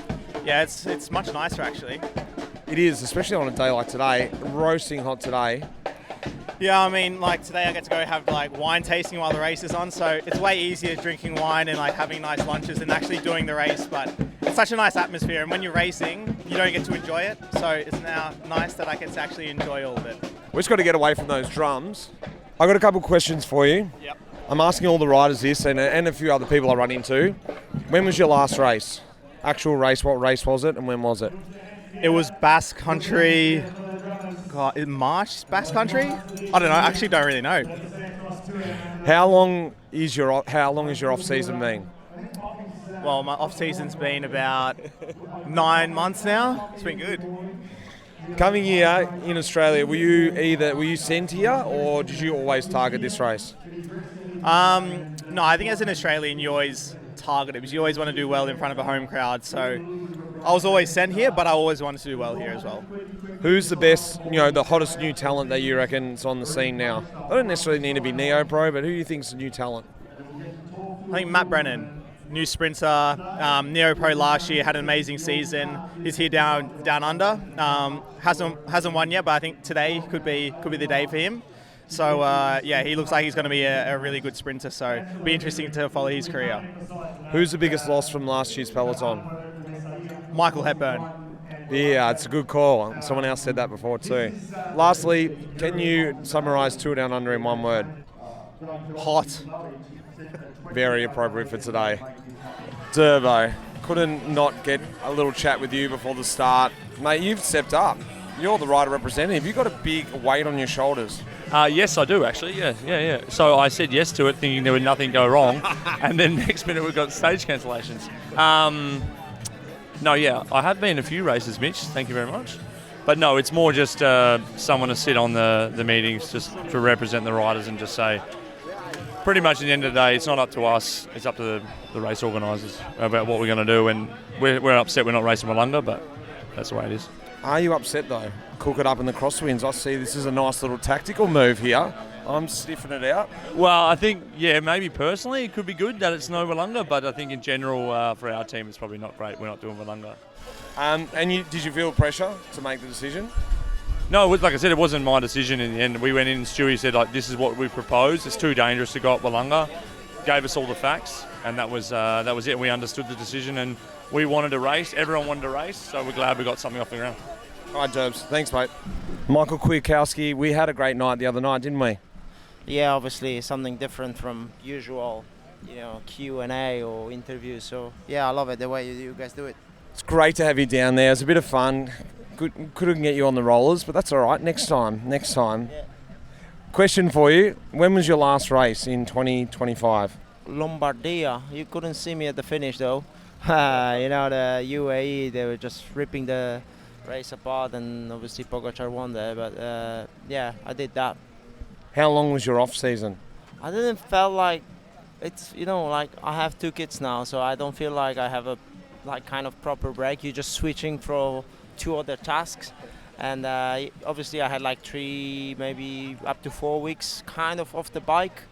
Yeah, it's much nicer actually. It is, especially on a day like today. Roasting hot today. Yeah, I mean, like today I get to go have like wine tasting while the race is on, so it's way easier drinking wine and like having nice lunches than actually doing the race, but it's such a nice atmosphere, and when you're racing, you don't get to enjoy it, so it's now nice that I get to actually enjoy all of it. We've just got to get away from those drums. I've got a couple of questions for you. Yep. I'm asking all the riders this and a few other people I run into. When was your last race? Actual race, what race was it and when was it? It was Basque Country, God, in March, Basque Country? I don't know, I actually don't really know. How long is your off season been? Well, my off season's been about 9 months now. It's been good. Coming here in Australia, were you sent here or did you always target this race? No, I think as an Australian, you always target it because you always want to do well in front of a home crowd. So I was always sent here, but I always wanted to do well here as well. Who's the best, the hottest new talent that you reckon is on the scene now? I don't necessarily need to be Neo-Pro, but who do you think is a new talent? I think Matt Brennan, new sprinter, Neo-Pro last year, had an amazing season. He's here down under. Hasn't won yet, but I think today could be the day for him. So he looks like he's going to be a really good sprinter. So it'll be interesting to follow his career. Who's the biggest loss from last year's peloton? Michael Hepburn. Yeah, it's a good call. Someone else said that before too. Lastly, can you summarise Tour Down Under in one word? Hot. Very appropriate for today. Durbo, couldn't not get a little chat with you before the start. Mate, you've stepped up. You're the rider representative. You've got a big weight on your shoulders. Yes, I do actually. Yeah. So I said yes to it, thinking there would nothing go wrong, and then next minute we've got stage cancellations. I have been a few races, Mitch. Thank you very much. But no, it's more just someone to sit on the meetings, just to represent the riders and just say, pretty much at the end of the day, it's not up to us. It's up to the race organisers about what we're going to do. And we're upset we're not racing Wollonga, but that's the way it is. Are you upset though? Cook it up in the crosswinds. I see this is a nice little tactical move here. I'm sniffing it out. Well, I think, maybe personally it could be good that it's no Wollonga, but I think in general for our team it's probably not great. We're not doing Wollonga. Did you feel pressure to make the decision? No, like I said, it wasn't my decision in the end. We went in and Stewie said, this is what we propose. It's too dangerous to go up Wollonga. Gave us all the facts, and that was it. We understood the decision, and we wanted to race. Everyone wanted to race, so we're glad we got something off the ground. All right, Derbs. Thanks, mate. Michael Kwiatkowski, we had a great night the other night, didn't we? Yeah, obviously something different from usual Q&A or interviews. So yeah, I love it the way you guys do it. It's great to have you down there. It's a bit of fun. Couldn't get you on the rollers, but that's all right. Next time. Yeah. Question for you. When was your last race in 2025? Lombardia. You couldn't see me at the finish though. The UAE, they were just ripping the race apart, and obviously Pogacar won there. But yeah, I did that. How long was your off season? I didn't feel like it's like I have 2 kids now, so I don't feel like I have a kind of proper break. You're just switching for 2 other tasks, and obviously I had 3, maybe up to 4 weeks kind of off the bike.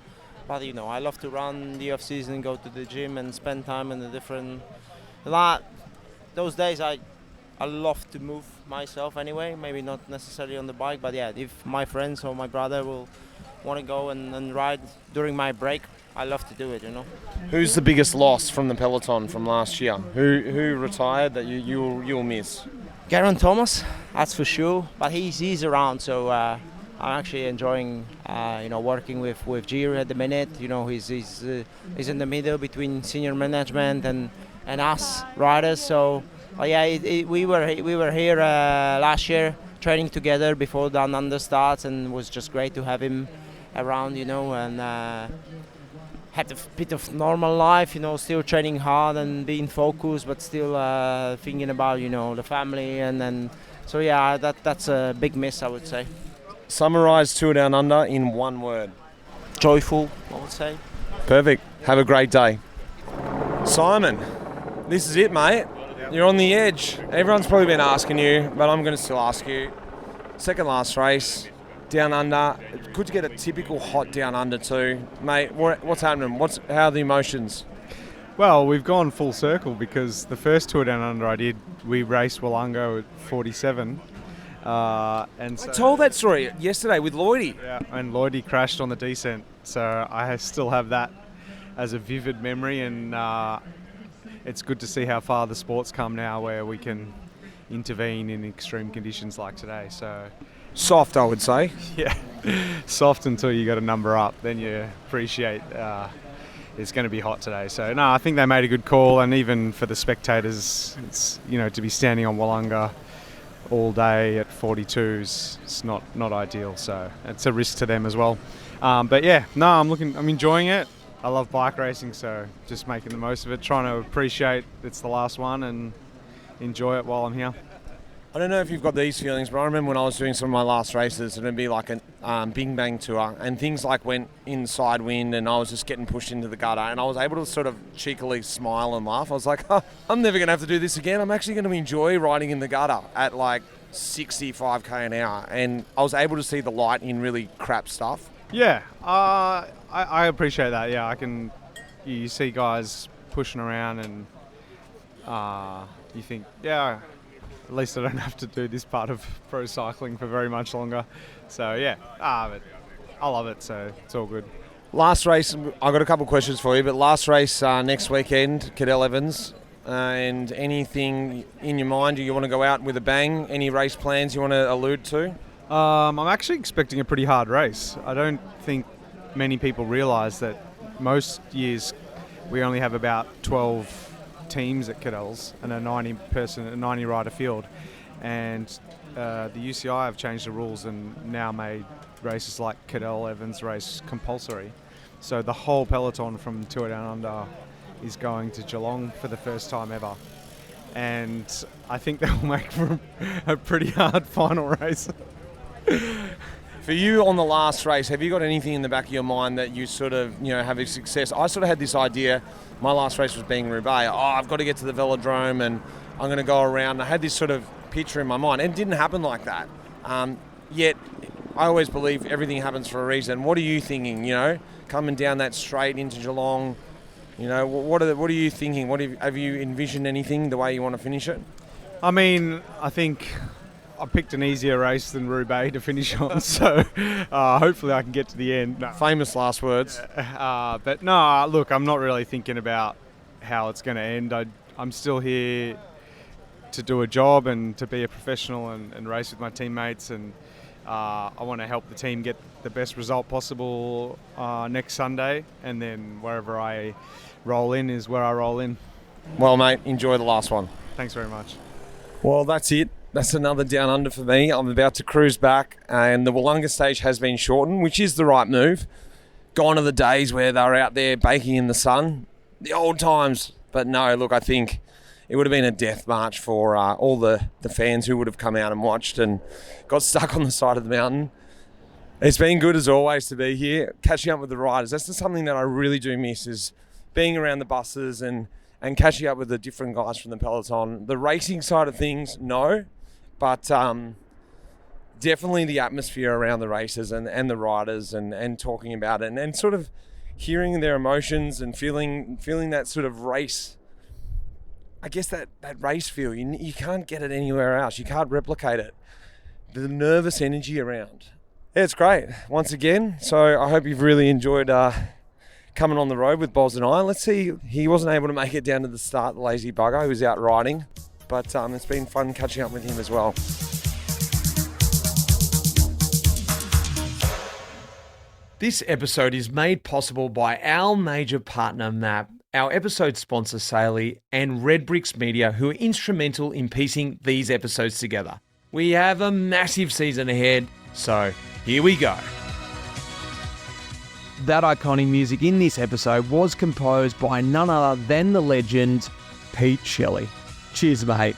But I love to run the off season, go to the gym, and spend time in the different. Those days I love to move myself anyway. Maybe not necessarily on the bike, but yeah, if my friends or my brother will want to go and ride during my break, I love to do it. Who's the biggest loss from the peloton from last year? Who retired that you'll miss? Geraint Thomas, that's for sure. But he's around, so I'm actually enjoying working with Giro at the minute. He's in the middle between senior management and us riders. So we were here last year training together before Down Under starts, and it was just great to have him around, and had a bit of normal life, still training hard and being focused, but still thinking about, the family, and then so yeah, that's a big miss, I would say. Summarise Tour Down Under in one word. Joyful, I would say. Perfect. Have a great day. Simon, this is it, mate. You're on the edge. Everyone's probably been asking you, but I'm going to still ask you. Second last race, Down Under. It's good to get a typical hot Down Under too. Mate, what's happening? How are the emotions? Well, we've gone full circle because the first Tour Down Under I did, we raced Wollonga at 47. I told that story yesterday with Lloydie. Yeah, and Lloydie crashed on the descent. So I still have that as a vivid memory, and it's good to see how far the sport's come now where we can intervene in extreme conditions like today. So soft, I would say. Yeah, soft until you got a number up. Then you appreciate it's going to be hot today. So no, I think they made a good call, and even for the spectators, it's to be standing on Wollonga all day at 42s, it's not ideal. So it's a risk to them as well. But yeah, no, I'm enjoying it. I love bike racing, so just making the most of it, trying to appreciate it's the last one and enjoy it while I'm here. I don't know if you've got these feelings, but I remember when I was doing some of my last races, it'd be like a Bing Bang tour, and things went inside wind, and I was just getting pushed into the gutter, and I was able to sort of cheekily smile and laugh. I was like, I'm never going to have to do this again. I'm actually going to enjoy riding in the gutter at 65 k an hour, and I was able to see the light in really crap stuff. Yeah, I appreciate that. Yeah, you see guys pushing around, and you think, yeah, at least I don't have to do this part of pro cycling for very much longer. So yeah, but I love it, so it's all good. Last race, I've got a couple of questions for you, but last race next weekend, Cadel Evans, and anything in your mind? Do you want to go out with a bang? Any race plans you want to allude to? I'm actually expecting a pretty hard race. I don't think many people realise that most years we only have about 12 teams at Cadels and a 90 rider field, and the UCI have changed the rules and now made races like Cadel Evans race compulsory. So the whole peloton from Tour Down Under is going to Geelong for the first time ever, and I think that will make for a pretty hard final race. For you on the last race, have you got anything in the back of your mind that you sort of, have a success? I sort of had this idea, my last race was being Roubaix. I've got to get to the velodrome and I'm going to go around. I had this sort of picture in my mind, and it didn't happen like that. Yet, I always believe everything happens for a reason. What are you thinking, coming down that straight into Geelong? What are you thinking? Have you envisioned anything, the way you want to finish it? I mean, I think I picked an easier race than Roubaix to finish on, so hopefully I can get to the end. No. Famous last words. But no, look, I'm not really thinking about how it's going to end. I'm still here to do a job and to be a professional and race with my teammates, and I want to help the team get the best result possible next Sunday, and then wherever I roll in is where I roll in. Well, mate, enjoy the last one. Thanks very much. Well, that's it. That's another down under for me. I'm about to cruise back, and the Wollonga stage has been shortened, which is the right move. Gone are the days where they were out there baking in the sun. The old times. But no, look, I think it would have been a death march for all the fans who would have come out and watched and got stuck on the side of the mountain. It's been good as always to be here, catching up with the riders. That's just something that I really do miss, is being around the buses and catching up with the different guys from the peloton. The racing side of things, no, but definitely the atmosphere around the races and the riders and talking about it and sort of hearing their emotions and feeling that sort of race. I guess that race feel, you can't get it anywhere else. You can't replicate it. The nervous energy around. Yeah, it's great, once again. So I hope you've really enjoyed coming on the road with Boz and I. Let's see, he wasn't able to make it down to the start, the lazy bugger, who was out riding. But it's been fun catching up with him as well. This episode is made possible by our major partner, MAP, our episode sponsor, Saley, and Red Bricks Media, who are instrumental in piecing these episodes together. We have a massive season ahead, so here we go. That iconic music in this episode was composed by none other than the legend, Pete Shelley. Cheers, mate.